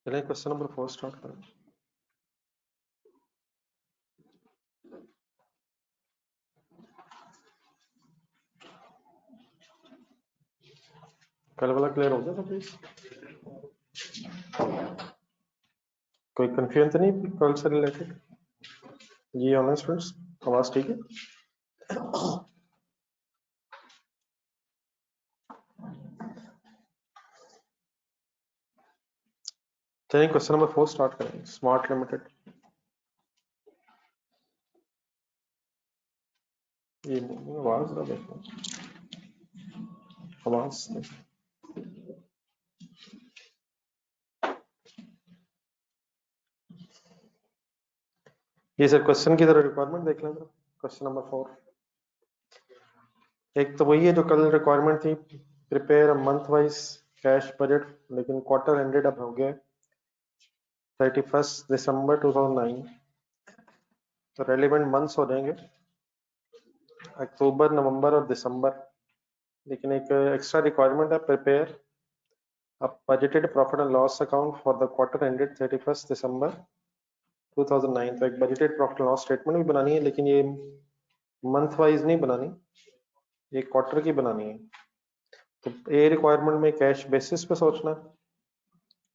चलिए question number 4 start करें। कल वाला क्लियर हो गया था प्लीज? कोई कंफ्यूजन तो नहीं कल से रिलेटेड? जी ऑनलाइन स्टूडेंट्स, आवाज ठीक है? चलिए क्वेश्चन नंबर 4 स्टार्ट करें। स्मार्ट लिमिटेड, ये आवाज ना देखो, आवाज देखो। ये सर क्वेश्चन की तरह रिक्वायरमेंट देख लें। क्वेश्चन नंबर 4 एक तो वही है जो कल रिक्वायरमेंट थी, prepare month wise cash budget, लेकिन क्वार्टर एंडेड अब हो गया 31 दिसंबर 2009। तो रेलिवेंट मंथ्स हो जाएंगे अक्टूबर, नवंबर और दिसंबर। लेकिन एक एक्स्ट्रा रिक्वायरमेंट है, prepare a budgeted profit and loss account for the quarter ended 31 दिसंबर 2009। तो एक budgeted profit and loss statement भी बनानी है, लेकिन ये मंथ वाइज नहीं बनानी, ये क्वार्टर की बनानी है। तो ए रिक्वायरमेंट में कैश बेसिस पे सोचना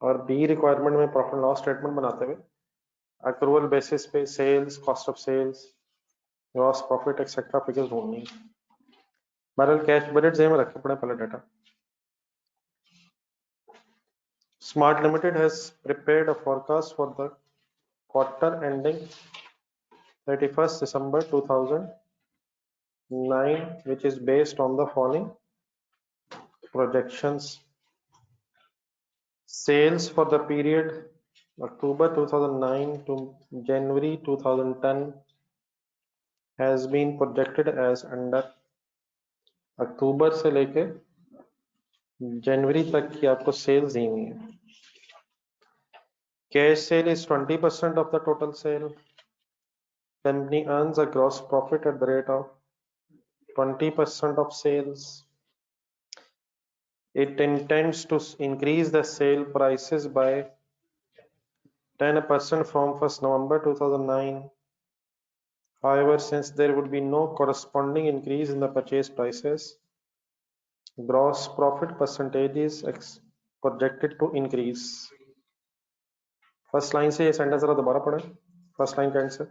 और बी रिक्वायरमेंट में प्रॉफिट एंड लॉस स्टेटमेंट बनाते हुए अक्रूवल बेसिस पे sales, cost of sales, gross profit etcetera figures ढूंढनी है। बहरहाल कैश बजट जेब में रखे पड़े पहले data. Smart Limited has prepared a forecast for the quarter ending 31st December 2009, which is based on the following projections. Sales for the period October 2009 to January 2010 has been projected as under। अक्टूबर से लेके जनवरी तक की आपको sales दी हुई है। Cash cell is 20% of the total sale. Company earns a gross profit at the rate of 20% of sales. It intends to increase the sale prices by 10% from 1st November 2009. However, since there would be no corresponding increase in the purchase prices, gross profit percentage is projected to increase. First line से ये sentence जरा दोबारा पढ़ें, first line का answer.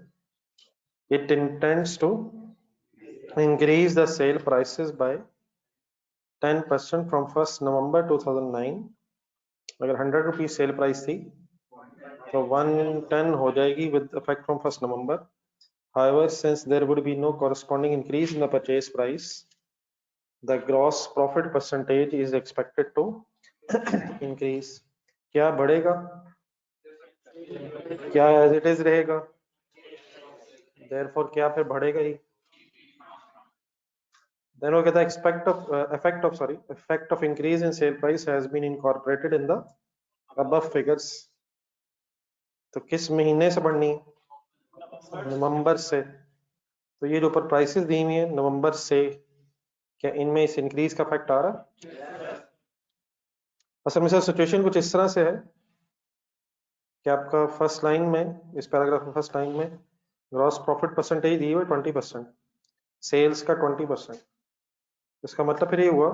It intends to increase the sale prices by 10% from 1st November 2009। अगर 100 rupees sale price थी तो 110 हो जाएगी with effect from 1st November. However, since there would be no corresponding increase in the purchase price, the gross profit percentage is expected to increase। क्या बढ़ेगा? क्या as it is रहेगा? Therefore क्या फिर बढ़ेगा ही? Then वो कहता है effect of increase in sale price has been incorporated in the above figures। तो किस महीने से बढ़नी है? नवंबर से। तो ये जो ऊपर प्राइसेस दी हुई है नवंबर से, क्या इनमें इस इंक्रीज का इफेक्ट आ रहा? असल में सर सिचुएशन कुछ इस तरह से है कि आपका फर्स्ट लाइन में, इस पैराग्राफ में फर्स्ट लाइन में ग्रॉस प्रॉफिट परसेंटेज दी हुई है 20%, सेल्स का 20%। इसका मतलब फिर ये हुआ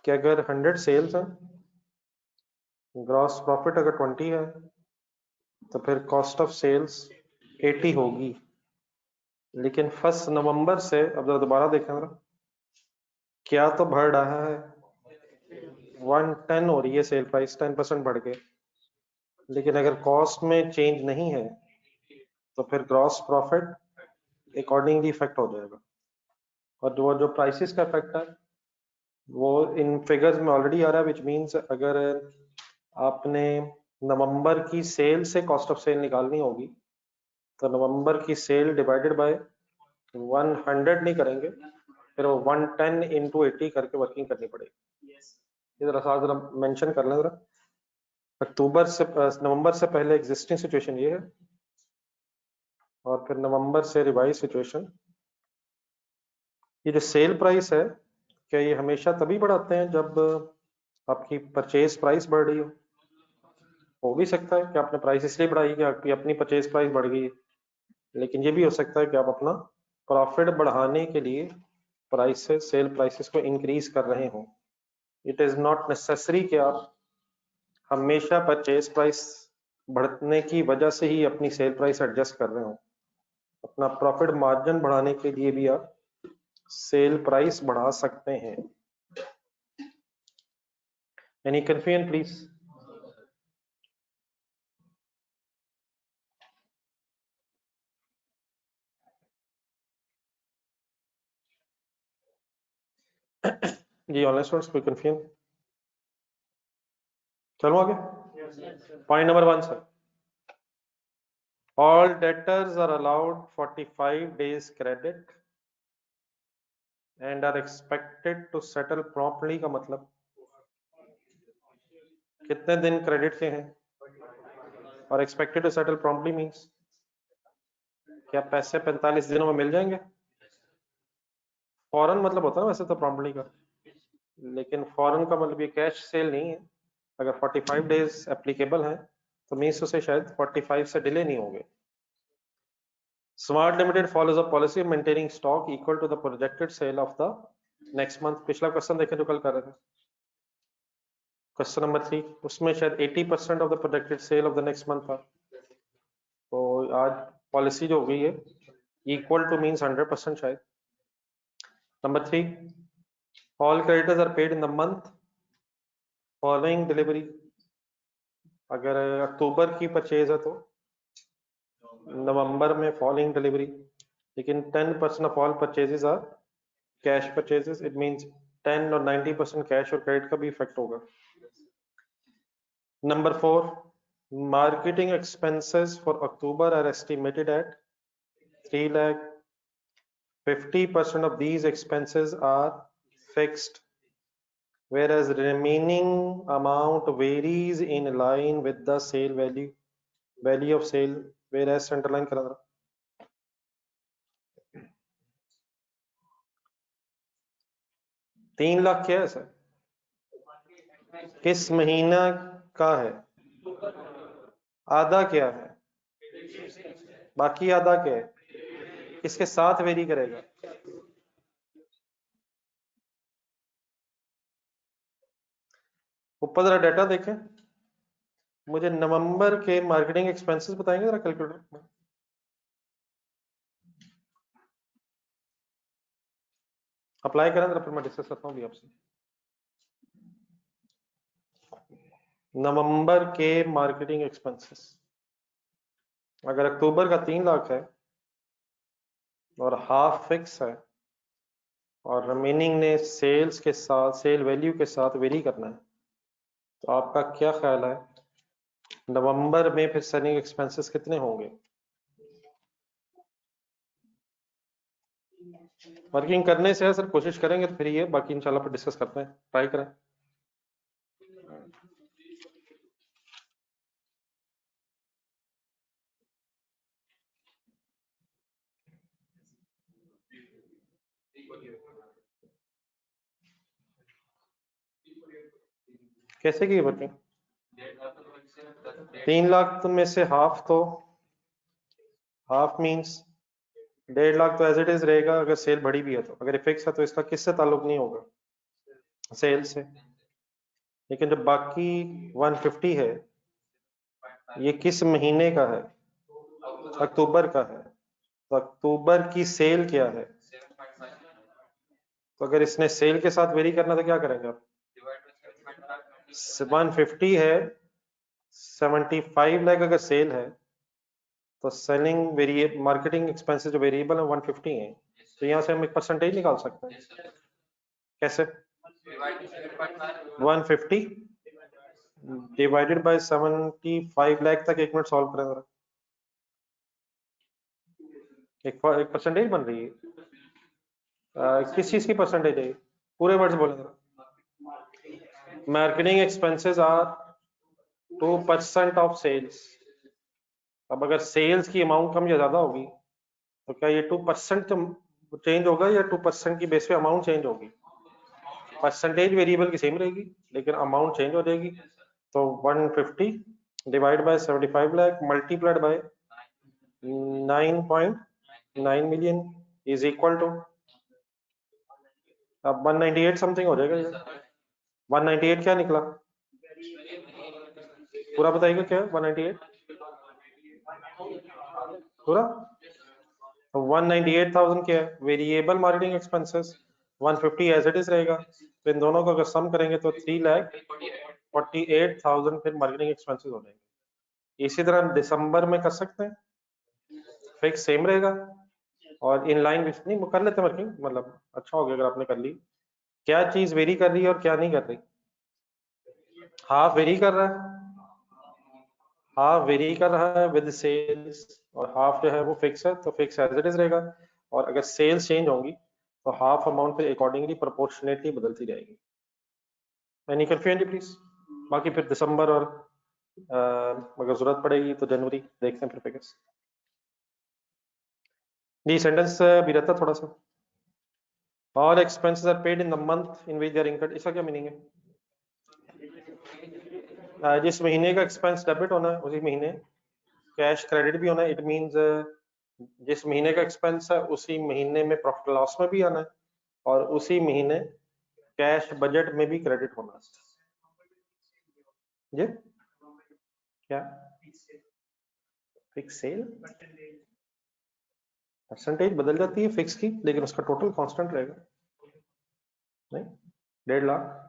कि अगर 100 सेल्स है, ग्रॉस प्रॉफिट अगर 20 है, तो फिर कॉस्ट ऑफ सेल्स 80 होगी। लेकिन 1 नवंबर से, अब जरा दोबारा देखें जरा, क्या तो बढ़ रहा है, 110 हो रही है सेल प्राइस, 10% बढ़ के। लेकिन अगर कॉस्ट में चेंज नहीं है तो फिर ग्रॉस प्रॉफिट अकॉर्डिंगली इफेक्ट हो जाएगा। और जो प्राइसेस का इफेक्ट है वो इन फिगर्स में ऑलरेडी आ रहा है, विच मींस अगर आपने नवंबर की सेल से कॉस्ट ऑफ सेल निकालनी होगी तो नवंबर की सेल डिवाइडेड बाय 100 नहीं करेंगे, फिर वो 110 इंटू 80 करके वर्किंग करनी पड़ेगी। ये जरा साथ जरा मेंशन कर लें जरा। अक्टूबर से नवंबर से पहले एग्जिस्टिंग सिचुएशन ये है, और फिर नवंबर से रिवाइज सिचुएशन। ये जो सेल प्राइस है, क्या ये हमेशा तभी बढ़ाते हैं जब आपकी परचेज प्राइस बढ़ रही हो? हो भी सकता है कि आपने प्राइस इसलिए बढ़ाई कि आपकी अपनी परचेज प्राइस बढ़ गई है, लेकिन ये भी हो सकता है कि आप अपना प्रॉफिट बढ़ाने के लिए प्राइसेस सेल प्राइसेस को इंक्रीज कर रहे हो। इट इज नॉट नेसेसरी कि आप हमेशा परचेज प्राइस बढ़ने की वजह से ही अपनी सेल प्राइस एडजस्ट कर रहे हो। अपना प्रॉफिट मार्जिन बढ़ाने के लिए भी आप सेल प्राइस बढ़ा सकते हैं। Any confusion please? जी ऑनलाइन स्टूडेंट्स कोई कंफ्यूजन? चलो आगे। Point number 1 sir, all debtors are allowed 45 days credit and are expected to settle promptly का मतलब कितने दिन क्रेडिट के हैं, और expected to settle promptly means क्या पैसे 45 दिनों में मिल जाएंगे? फौरन मतलब होता है ना वैसे तो promptly का, लेकिन फौरन का मतलब ये कैश सेल नहीं है। अगर 45 डेज एप्लीकेबल है तो मीन्स उसे शायद 45 से डिले नहीं होंगे। Smart Limited follows a policy of maintaining stock equal to the projected sale of the next month। पिछला क्वेश्चन देखें जो कल कर रहे थे, क्वेश्चन नंबर 3, उसमें शायद 80% of the projected sale of the next month था। तो आज पॉलिसी जो हो गई है इक्वल टू मींस 100% शायद। Number 3, all creditors are paid in the month following delivery. अगर अक्टूबर की परचेज है तो नवंबर में फॉलोइंग डिलीवरी, लेकिन 10% of all purchases are cash purchases. It means 10 और 90% कैश और क्रेडिट का भी इफेक्ट होगा। Number 4, marketing expenses for October are estimated at 3 lakh. 50% of these expenses are fixed, whereas remaining amount varies in line with the sale value of sale, whereas underline करा था। 3 लाख क्या है sir? किस महीना का है? आधा क्या है? बाकी आधा क्या है? किसके साथ वेरी करेगा? ऊपर जरा डाटा देखें, मुझे नवंबर के मार्केटिंग एक्सपेंसेस बताएंगे जरा कैलकुलेटर में। अप्लाई करें जरा, फिर मैं डिस्कस करता हूँ भी आपसे। नवंबर के मार्केटिंग एक्सपेंसेस, अगर अक्टूबर का 3 लाख है और हाफ फिक्स है और रिमेनिंग ने सेल्स के साथ सेल वैल्यू के साथ वेरी करना है, तो आपका क्या ख्याल है नवंबर में फिर सेलिंग एक्सपेंसेस कितने होंगे? वर्किंग करने से है सर, कोशिश करेंगे तो फिर ये बाकी इंशाल्लाह फिर डिस्कस करते हैं, ट्राई करें। कैसे की वर्किंग? 3 लाख में से हाफ मींस 1.5 लाख तो एज इट इज रहेगा अगर सेल बढ़ी भी है तो। अगर फिक्स है तो इसका किससे ताल्लुक नहीं होगा? सेल से। लेकिन जब बाकी 150 है, ये किस महीने का है? अक्टूबर का है। तो अक्टूबर की सेल क्या है? तो अगर इसने सेल के साथ वेरी करना तो क्या करेंगे आप? 150 है, 75 लाख अगर सेल है तो सेलिंग वेरिएबल मार्केटिंग एक्सपेंसेस जो वेरिएबल है 150 है, तो यहाँ से हम एक परसेंटेज निकाल सकते हैं। कैसे? 150 डिवाइडेड बाय 75 लाख तक, एक मिनट सॉल्व करें जरा। एक परसेंटेज बन रही है। किस चीज की परसेंटेज है? पूरे वर्ड्स बोले जरा। Marketing expenses are 2% of sales. अब अगर सेल्स की अमाउंट कम या ज्यादा होगी तो क्या ये 2% चेंज होगा या 2% की बेस पे अमाउंट चेंज होगी? परसेंटेज वेरिएबल की सेम रहेगी लेकिन अमाउंट चेंज हो जाएगी। तो 150 divide by 75 lakh multiplied by 9.9 million is equal to, अब 198 समथिंग हो जाएगा ये। 198 क्या निकला, पूरा बताइएगा क्या है 198 पूरा। 198,000 क्या है, variable marketing expenses, 150 as it is रहेगा। तो इन दोनों को अगर सम करेंगे तो 3,48,000 फिर मार्केटिंग एक्सपेंसेस हो जाएंगे। इसी तरह दिसंबर में कर सकते हैं, फिक्स सेम रहेगा और इन लाइन विथ नहीं कर लेते वर्किंग, मतलब अच्छा हो गया अगर आपने कर ली। क्या चीज वेरी कर रही है और क्या नहीं कर रही, हाफ वेरी कर रहा है, हाफ वेरी कर रहा है विद सेल्स, और हाफ जो है वो फिक्स है, तो फिक्स एज इट इज रहेगा। और अगर सेल्स चेंज होंगी तो हाफ अमाउंट फिर अकॉर्डिंगली प्रोपोर्शनेटली बदलती जाएगी। Any confusion please. बाकी फिर दिसंबर और अगर जरूरत पड़ेगी तो जनवरी देखते हैं फिर फिगर्स। जी सेंटेंस भी रहता थोड़ा सा, all expenses are paid in the month in which they are incurred, इसका क्या मीनिंग है? जिस महीने का एक्सपेंस डेबिट होना है उसी महीने कैश क्रेडिट भी होना है। इट मींस जिस महीने का एक्सपेंस है उसी महीने में प्रॉफिट लॉस में भी आना है और उसी महीने कैश बजट में भी क्रेडिट होना है। ये क्या फिक्स सेल परसेंटेज बदल जाती है फिक्स की, लेकिन उसका टोटल कांस्टेंट रहेगा नहीं, 1.5 lakh.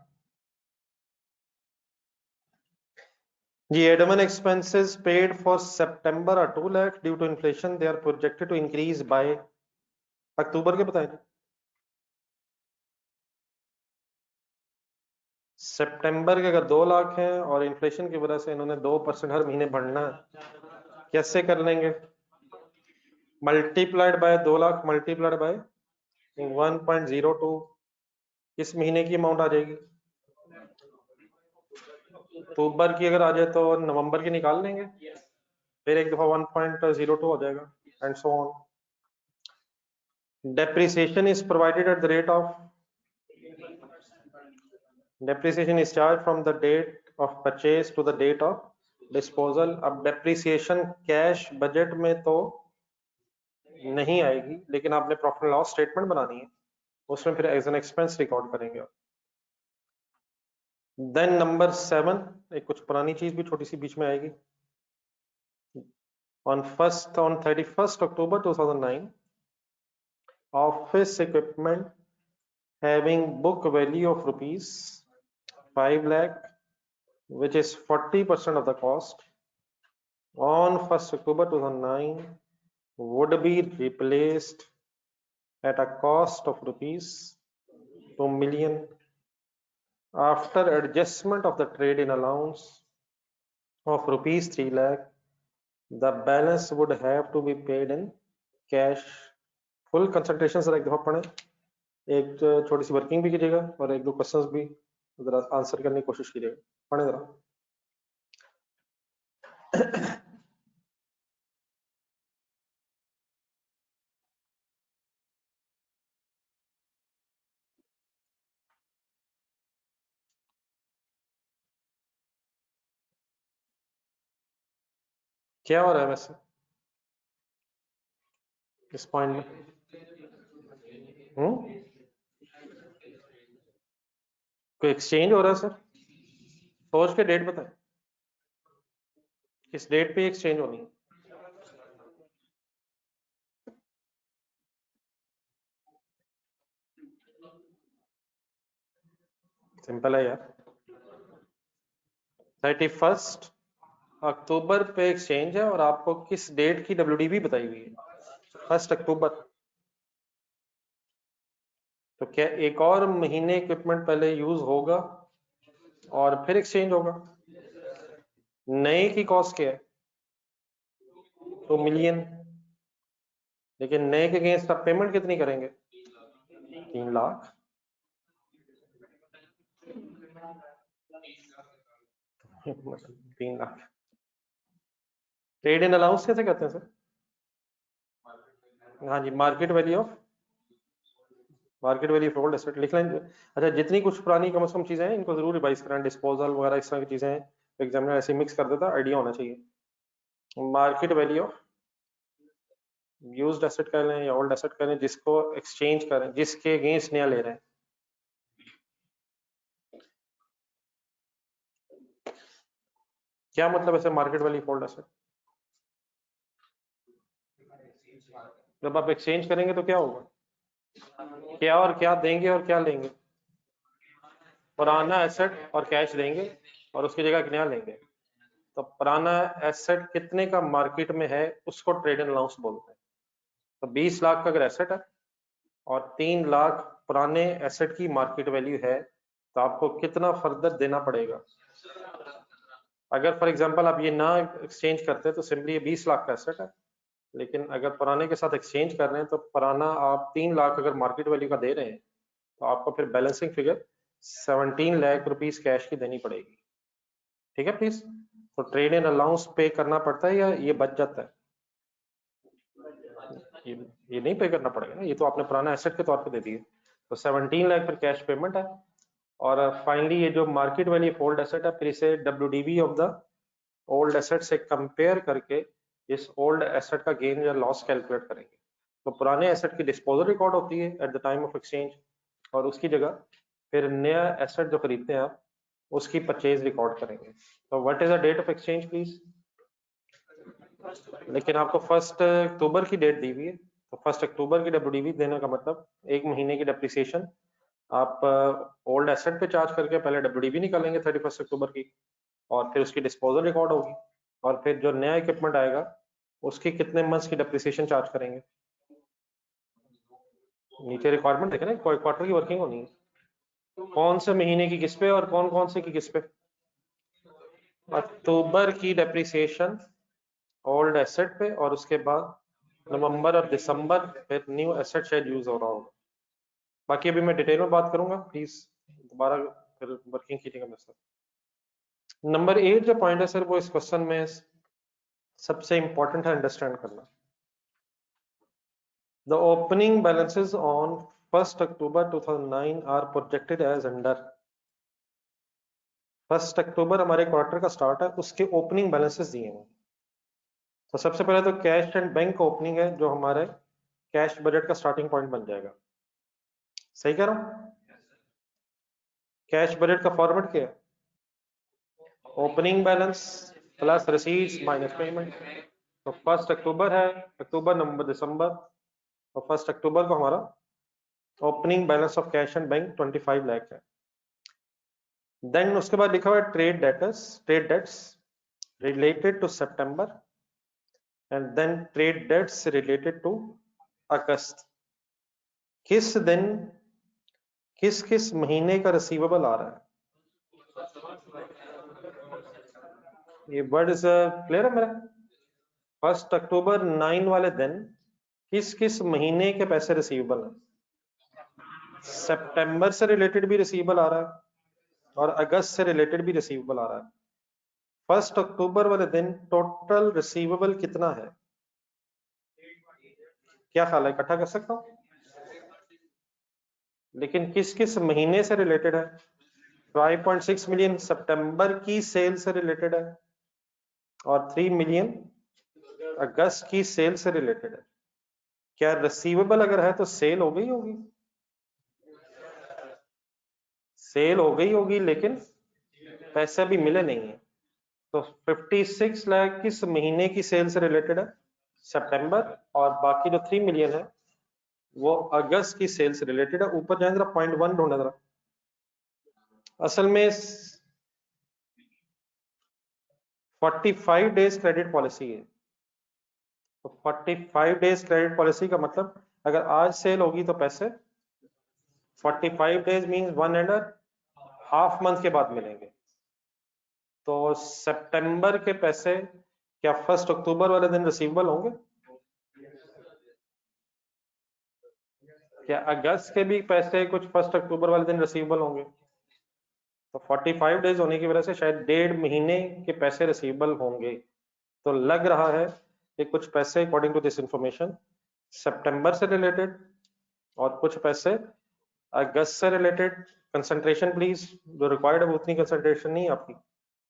Ji admin expenses paid for सितंबर are 2 lakh due to inflation, they are projected to increase by, अक्टूबर के बताएं। सितंबर के अगर 2 लाख हैं और इन्फ्लेशन की वजह से इन्होंने 2% हर महीने बढ़ना है, कैसे कर लेंगे? Multiplied by 2 lakh multiplied by 1.02, किस महीने की अमाउंट आ जाएगी? अक्टूबर की अगर आ जाए तो नवंबर की निकाल लेंगे, फिर एक दफा 1.02 हो जाएगा and so on. Depreciation is provided at the rate of, depreciation is charge from the date of purchase to the date of disposal. अब डेप्रिसिएशन कैश बजट में तो नहीं आएगी, लेकिन आपने प्रॉफिट लॉस स्टेटमेंट बनानी है, उसमें फिर एज एन एक्सपेंस रिकॉर्ड करेंगे। देन नंबर 7, एक कुछ पुरानी चीज भी छोटी सी बीच में आएगी। on 31st October 2009, office equipment having book value of rupees 5 lakh, which is 40% of the cost, on 1st October 2009 would be replaced at a cost of rupees 2 million after adjustment of the trade-in allowance of rupees 3 lakh. The balance would have to be paid in cash. Full concentration sir एक दफा पढ़ें, एक छोटी सी working भी कीजिएगा और एक दो क्वेश्चंस भी जरा आंसर करने की कोशिश कीजिएगा, पढ़ें जरा। क्या हो रहा है वैसे इस पॉइंट में? कोई एक्सचेंज हो रहा है सर? सोच के डेट बताएं, किस डेट पे एक्सचेंज होनी है? सिंपल है यार, 31 अक्टूबर पे एक्सचेंज है और आपको किस डेट की WDV बताई हुई है? 1 अक्टूबर। तो क्या एक और महीने इक्विपमेंट पहले यूज होगा और फिर एक्सचेंज होगा? नए की कॉस्ट क्या है? 2 मिलियन, लेकिन नए के अगेंस्ट आप पेमेंट कितनी करेंगे? 3 lakh. 3 lakh. Trade in allowance कैसे कहते हैं सर? हाँ जी, market value of, market value of old asset लिख लें। अच्छा, जितनी कुछ पुरानी कम से कम चीजें हैं इनको जरूर रिवाइज करें, डिस्पोजल वगैरह इस तरह की चीजें हैं, एग्जामिनर ऐसे मिक्स कर देता, आइडिया होना चाहिए। Market value of used asset कह लें या ओल्ड एसेट कह लें, जिसको एक्सचेंज करें, जिसके अगेंस्ट नया ले रहे हैं। क्या मतलब ऐसे मार्केट वैल्यू ओल्ड एसेट? जब आप एक्सचेंज करेंगे तो क्या होगा? क्या और क्या देंगे और क्या लेंगे? पुराना एसेट और कैश देंगे और उसकी जगह नया लेंगे। तो पुराना एसेट कितने का मार्केट में है उसको ट्रेड एंड अलाउंस बोलते हैं। तो 20 लाख का अगर एसेट है और 3 लाख पुराने एसेट की मार्केट वैल्यू है, तो आपको कितना फर्दर देना पड़ेगा? अगर फॉर एग्जांपल आप ये ना एक्सचेंज करते तो सिंपली ये 20 लाख का एसेट है, लेकिन अगर पुराने के साथ एक्सचेंज कर रहे हैं तो पुराना आप 3 लाख अगर मार्केट वैल्यू का दे रहे हैं, तो आपको फिर balancing figure 17 lakh rupees cash की देनी पड़ेगी। ठीक है प्लीज? तो ट्रेड एंड अलाउंस पे करना पड़ता है या ये बच जाता है? ये नहीं पे करना पड़ेगा ना, ये तो आपने पुराना एसेट के तौर पे दे दिए। तो 17 लाख फिर कैश पेमेंट है। और फाइनली ये जो मार्केट वैल्यू ओल्ड एसेट है, फिर इसे WDV of the old asset से कंपेयर करके इस ओल्ड एसेट का गेन या लॉस कैलकुलेट करेंगे। तो पुराने एसेट की डिस्पोजल रिकॉर्ड होती है at the time of exchange, और उसकी जगह फिर नया एसेट जो खरीदते हैं आप, उसकी परचेज रिकॉर्ड करेंगे। तो what is the date of exchange please? लेकिन आपको 1 अक्टूबर की डेट दी हुई है, तो 1 अक्टूबर की WDV देने का मतलब 1 महीने की डेप्रिसिएशन आप ओल्ड एसेट पे चार्ज करके पहले WDV निकालेंगे 31 अक्टूबर की, और फिर उसकी डिस्पोजल रिकॉर्ड होगी, और फिर जो नया इक्विपमेंट आएगा उसकी कितने मंथ्स की डेप्रिसिएशन चार्ज करेंगे। नीचे रिक्वायरमेंट देखें ना, क्वार्टर की वर्किंग होनी है, कौन से महीने की किस पे और कौन कौन से की किस पे। अक्टूबर की डेप्रिसिएशन ओल्ड एसेट पे, और उसके बाद नवंबर और दिसंबर फिर न्यू एसेट शायद यूज हो रहा होगा। बाकी अभी मैं डिटेल में बात करूंगा, प्लीज दोबारा फिर वर्किंग कीजिएगा मेरे साथ। नंबर 8 जो पॉइंट है सर, वो इस क्वेश्चन में सबसे इंपॉर्टेंट है अंडरस्टैंड करना। The opening balances on 1st October 2009 are projected as under। 1 अक्टूबर हमारे क्वार्टर का स्टार्ट है, उसके ओपनिंग बैलेंसेस दिए हैं। तो सबसे पहले तो कैश एंड बैंक ओपनिंग है, जो हमारे कैश बजट का स्टार्टिंग पॉइंट बन जाएगा। सही कह रहा हूं? कैश बजट का फॉर्मेट क्या है? Opening balance plus receipts minus payment. तो 1 अक्टूबर है, अक्टूबर नवंबर दिसंबर, तो 1 अक्टूबर को हमारा opening balance of cash and bank 25 lakh है। देन उसके बाद लिखा हुआ है ट्रेड डेट्स रिलेटेड टू सितंबर, and then trade debts related to अगस्त। किस दिन किस किस महीने का रिसीवेबल आ रहा है? ये वर्ड इज क्लियर है मेरा? 1 अक्टूबर 9 वाले दिन किस किस महीने के पैसे रिसीवेबल है? सितंबर से रिलेटेड भी रिसीवेबल आ रहा है और अगस्त से रिलेटेड भी रिसीवेबल आ रहा है। 1 अक्टूबर वाले दिन टोटल रिसीवेबल कितना है? क्या ख्याल है, इकट्ठा कर सकता हूं? लेकिन किस किस महीने से रिलेटेड है? 5.6 मिलियन सितंबर की सेल से रिलेटेड है और 3 मिलियन अगस्त की सेल से रिलेटेड है। क्या रिसीवेबल अगर है तो सेल हो गई होगी? सेल हो गई होगी, लेकिन पैसे अभी मिले नहीं है। तो 56 लाख किस महीने की सेल से रिलेटेड है? सितंबर। और बाकी जो 3 मिलियन है वो अगस्त की सेल से रिलेटेड है। ऊपर जाए जरा, पॉइंट 1 ढूंढना जरा। असल में 45 डेज क्रेडिट पॉलिसी है। तो 45 डेज क्रेडिट पॉलिसी का मतलब अगर आज सेल होगी तो पैसे 45 डेज मींस 1.5 मंथ के बाद मिलेंगे। तो सितंबर के पैसे क्या 1 अक्टूबर वाले दिन रिसीवेबल होंगे? क्या अगस्त के भी पैसे कुछ 1 अक्टूबर वाले दिन रिसीवेबल होंगे? तो 45 डेज होने की वजह से शायद 1.5 महीने के पैसे रिसीवेबल होंगे। तो लग रहा है कि कुछ पैसे अकॉर्डिंग टू दिस इंफॉर्मेशन सितंबर से रिलेटेड और कुछ पैसे अगस्त से रिलेटेड। कंसंट्रेशन प्लीज, जो रिक्वायर्ड है वो उतनी कंसंट्रेशन नहीं है आपकी।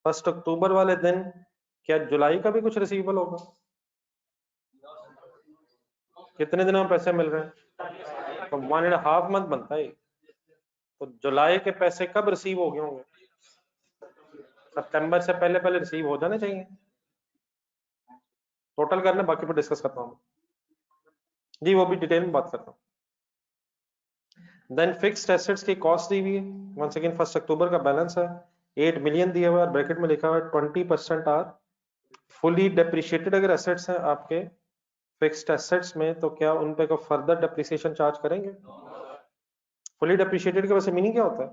1 अक्टूबर वाले दिन क्या जुलाई का भी कुछ रिसीवेबल होगा? कितने दिनों में पैसे मिल रहे हैं? तो 1.5 मंथ बनता है। तो जुलाई के पैसे कब रिसीव हो गए होंगे? सितंबर से पहले पहले रिसीव हो जाने चाहिए। टोटल करने, बाकी पर डिस्कस करता हूँ जी, वो भी डिटेल में बात करता हूँ। देन फिक्स्ड एसेट्स की कॉस्ट दी हुई है। वंस अगेन 1 अक्टूबर का बैलेंस है 8 मिलियन दिया हुआ है और ब्रैकेट में लिखा हुआ है 20% आर फुली डेप्रिशिएटेड। अगर एसेट्स हैं आपके फिक्स्ड एसेट्स में तो क्या उन पे को फर्दर डेप्रिसिएशन चार्ज करेंगे? फुली डेप्रिशिएटेड का वैसे मीनिंग क्या होता है?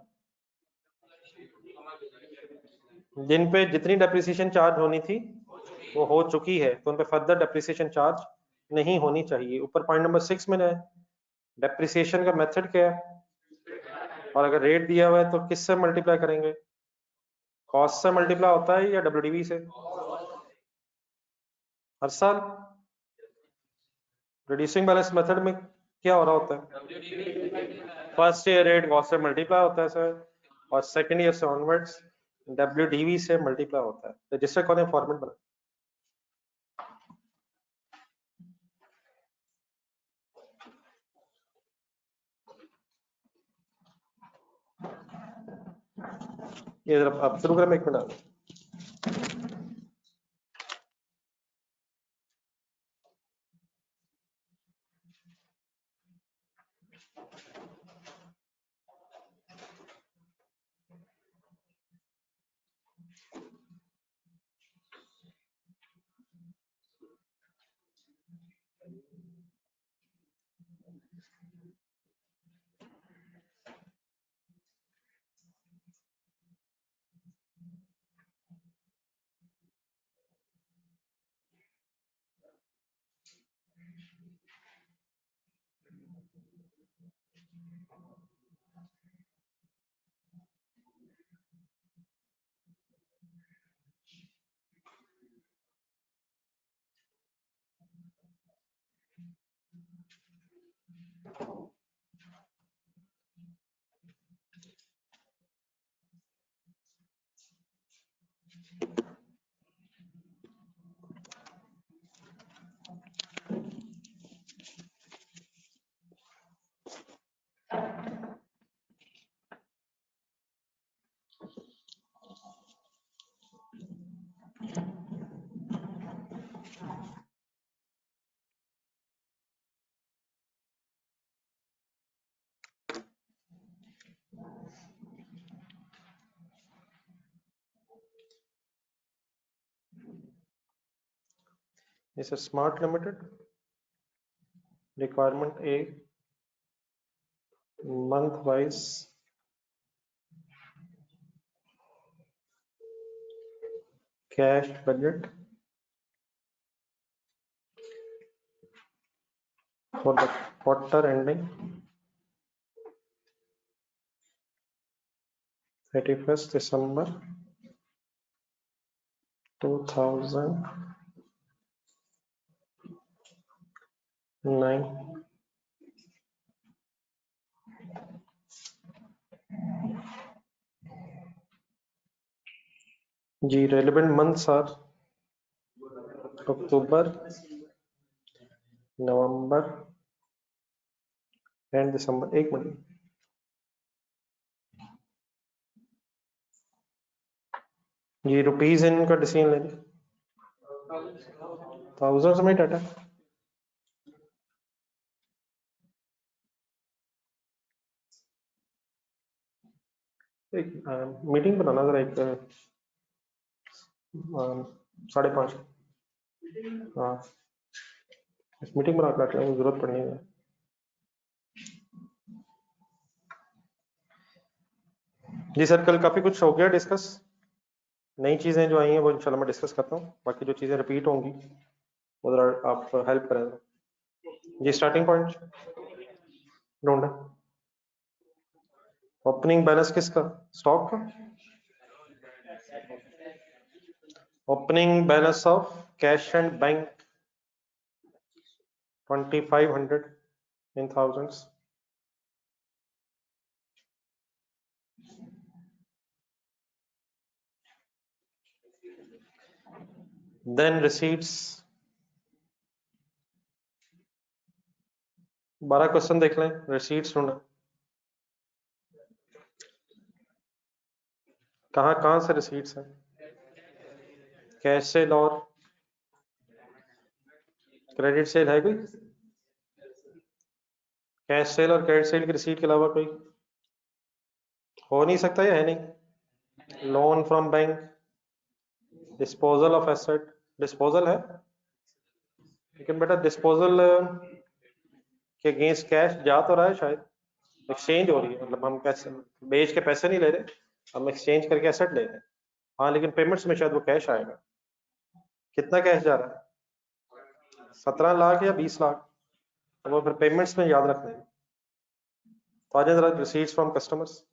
जिन पे जितनी डेप्रिसिएशन चार्ज होनी थी वो हो चुकी है, तो उन पे फर्दर डेप्रिसिएशन चार्ज नहीं होनी चाहिए। ऊपर पॉइंट नंबर 6 में है डेप्रिसिएशन का मेथड क्या है, और अगर रेट दिया हुआ है तो किससे मल्टीप्लाई करेंगे? कॉस्ट से मल्टीप्लाई होता है या डब्ल्यूडीवी से? हर साल रिड्यूसिंग बैलेंस मेथड में क्या हो रहा होता है? फर्स्ट ईयर रेट कॉस्ट से मल्टीप्लाई होता है सर, और सेकंड ईयर से ऑनवर्ड्स डब्ल्यूडीवी से मल्टीप्लाई होता है। रजिस्टर कौन है फॉर्मेट बना? ये जरा आप शुरू करें, 1 minute. This is Smart Limited. Requirement A, month wise cash budget for the quarter ending 31st December 2009। जी, relevant months are October, November and December। 1 minute जी, रुपीज इनका डिसीजन ले लीजिए। 1000 में डाटा एक मीटिंग बनाना जरा, एक 5:30। हाँ, इस मीटिंग बना कर जरूरत पड़नी है। जी सर, कल काफी कुछ हो गया डिस्कस। नई चीजें जो आई हैं वो इंशाल्लाह मैं डिस्कस करता हूँ, बाकी जो चीजें रिपीट होंगी वो जरा आप हेल्प करें। जी, स्टार्टिंग पॉइंट ढूंढे। ओपनिंग बैलेंस किसका? स्टॉक का। Opening balance of cash and bank 2500 in thousands। Then receipts 12 question देख लें, रिसीट्स ढूंढें। कहाँ कहाँ से रिसीट्स हैं? कैश सेल और क्रेडिट सेल है कोई? कैश सेल और क्रेडिट सेल की रिसीट के अलावा कोई हो नहीं सकता या है नहीं? Loan from bank, disposal of asset, disposal है, लेकिन बेटा डिस्पोजल के अगेंस्ट कैश जा तो रहा है, शायद एक्सचेंज हो रही है, मतलब हम पैसे बेच के पैसे नहीं ले रहे, हम एक्सचेंज करके एसेट ले रहे हैं। हाँ, लेकिन पेमेंट्स में शायद वो कैश आएगा। कितना कैश जा रहा है? 17 लाख या 20 लाख, तो वो फिर पेमेंट्स में याद रखना है। तो आ जाए जरा receipts from customers.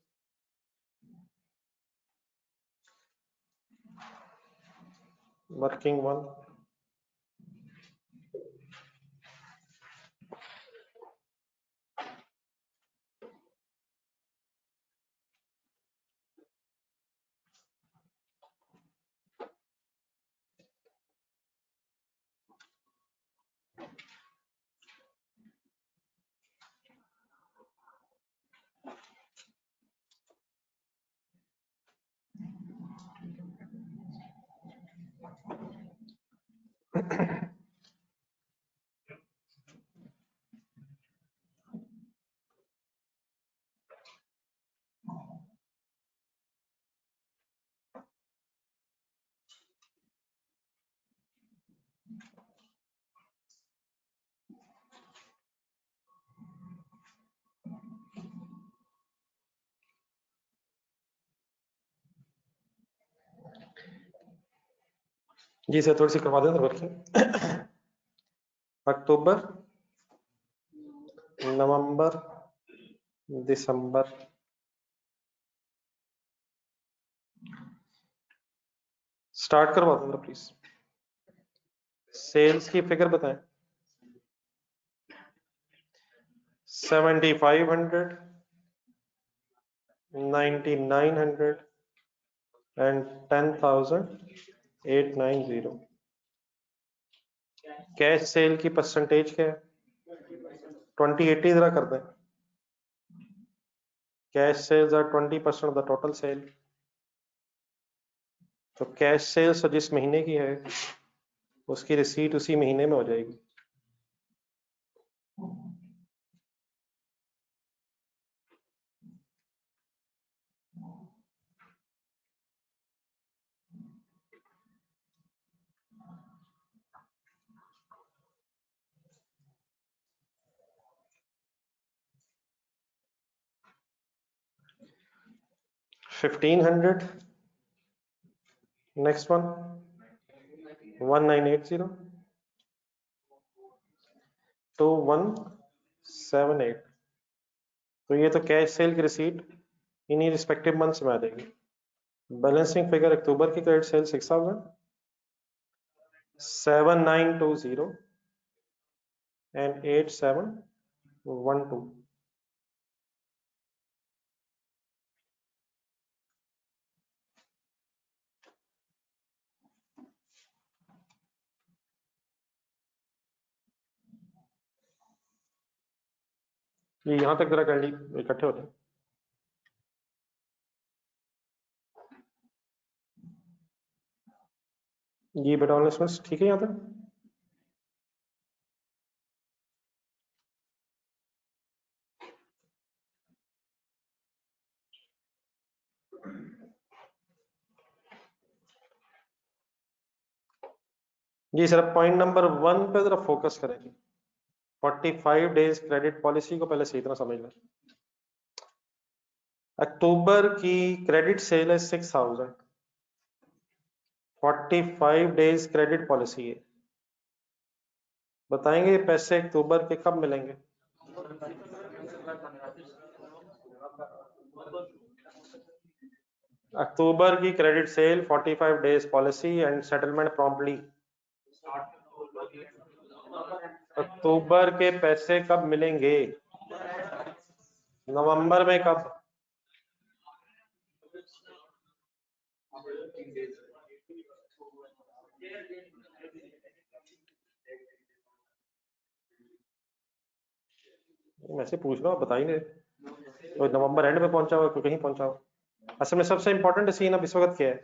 Working one, जी सर थोड़ी सी करवा दें वर्किंग। अक्टूबर, नवंबर, दिसंबर, स्टार्ट करवा दो प्लीज। सेल्स की फिगर बताएं। 7500, 9900 एंड 10,890। कैश सेल की परसेंटेज क्या है? 20/80 जरा कर दें। Cash sales are 20% of the total sale. तो कैश सेल्स जिस महीने की है उसकी रिसीट उसी महीने में हो जाएगी। $1,500, नेक्स्ट वन 1980, 2178। तो ये तो कैश सेल की रिसीट इन्हीं रिस्पेक्टिव मंथ्स में आ जाएगी। बैलेंसिंग फिगर अक्टूबर की क्रेडिट सेल 6,000, 7920 एंड 8712। ये यहां तक जरा कर ली, इकट्ठे होते हैं। ये बेटा ऑनलाइन ठीक है यहाँ तक? जी सर पॉइंट नंबर 1 पे जरा फोकस करेंगे। 45 डेज क्रेडिट पॉलिसी को पहले सही तरह समझ लें। अक्टूबर की क्रेडिट सेल है 6,000, 45 डेज क्रेडिट पॉलिसी है। बताएंगे पैसे अक्टूबर के कब मिलेंगे? अक्टूबर की credit sale 45 days policy and settlement promptly. अक्टूबर के पैसे कब मिलेंगे? नवंबर में कब? मैं से पूछ रहा हूँ, बता ही नहीं। कोई नवंबर एंड में पहुंचा हुआ, कोई कहीं पहुंचा हुआ। असल में सबसे इंपॉर्टेंट सीन अब इस वक्त क्या है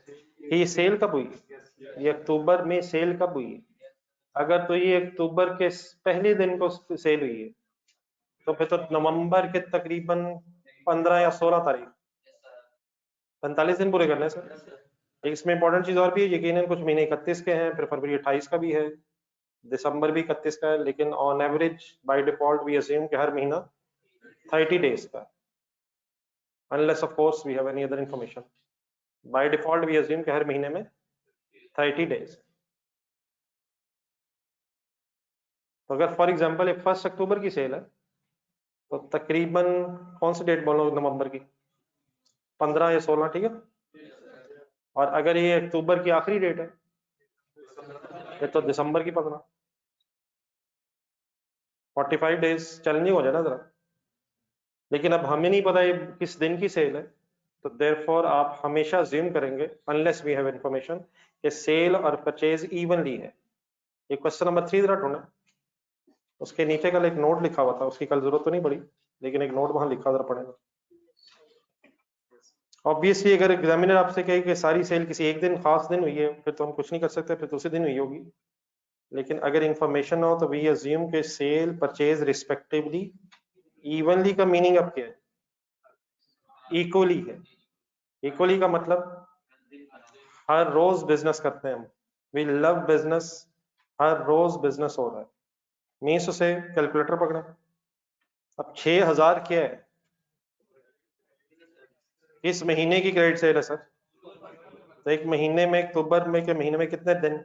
कि ये सेल कब हुई, ये अक्टूबर में सेल कब हुई है। अगर तो ये अक्टूबर के पहले दिन को सेल हुई है तो फिर तो नवंबर के तकरीबन 15 या 16 तारीख, 45 दिन पूरे करने सर। इसमें इंपॉर्टेंट चीज और भी है, यकीनन कुछ महीने 31 के हैं, फिर फरवरी 28 का भी है, दिसंबर भी 31 का है, लेकिन on average by default we assume कि हर महीना 30 डेज का, unless of course we have any other information. By default we assume कि हर महीने में 30 डेज। तो अगर फॉर एग्जांपल 1 अक्टूबर की सेल है तो तकरीबन कौन सी डेट बोलो नवंबर की, 15 या 16, ठीक है। और अगर ये अक्टूबर की आखिरी डेट है ये तो दिसंबर की 15, 45 डेज चैलेंजिंग हो जाए ना जरा। लेकिन अब हमें नहीं पता ये किस दिन की सेल है, तो देयरफॉर आप हमेशा अज्यूम करेंगे अनलेस वी हैव इंफॉर्मेशन कि सेल और परचेज इवनली है। ये क्वेश्चन नंबर 3 जरा ढूंढे, उसके नीचे कल एक नोट लिखा हुआ था, उसकी कल जरूरत तो नहीं पड़ी, लेकिन एक नोट वहां लिखा जरा पड़ेगा। ऑब्वियसली अगर एग्जामिनर आपसे कहे कि सारी सेल किसी एक दिन खास दिन हुई है फिर तो हम कुछ नहीं कर सकते, फिर तो उसी दिन हुई होगी। लेकिन अगर इंफॉर्मेशन हो तो वी अज्यूम के सेल परचेज रिस्पेक्टिवली इवनली का मीनिंग अब क्या है, इक्वली है। इक्वली का मतलब हर रोज बिजनेस करते हैं हम, वी लव बिजनेस, हर रोज बिजनेस हो रहा है। मीन्स उसे कैलकुलेटर पकड़े। अब 6000 क्या है, इस महीने की क्रेडिट सेल है सर। तो एक महीने में अक्टूबर में के महीने में कितने दिन,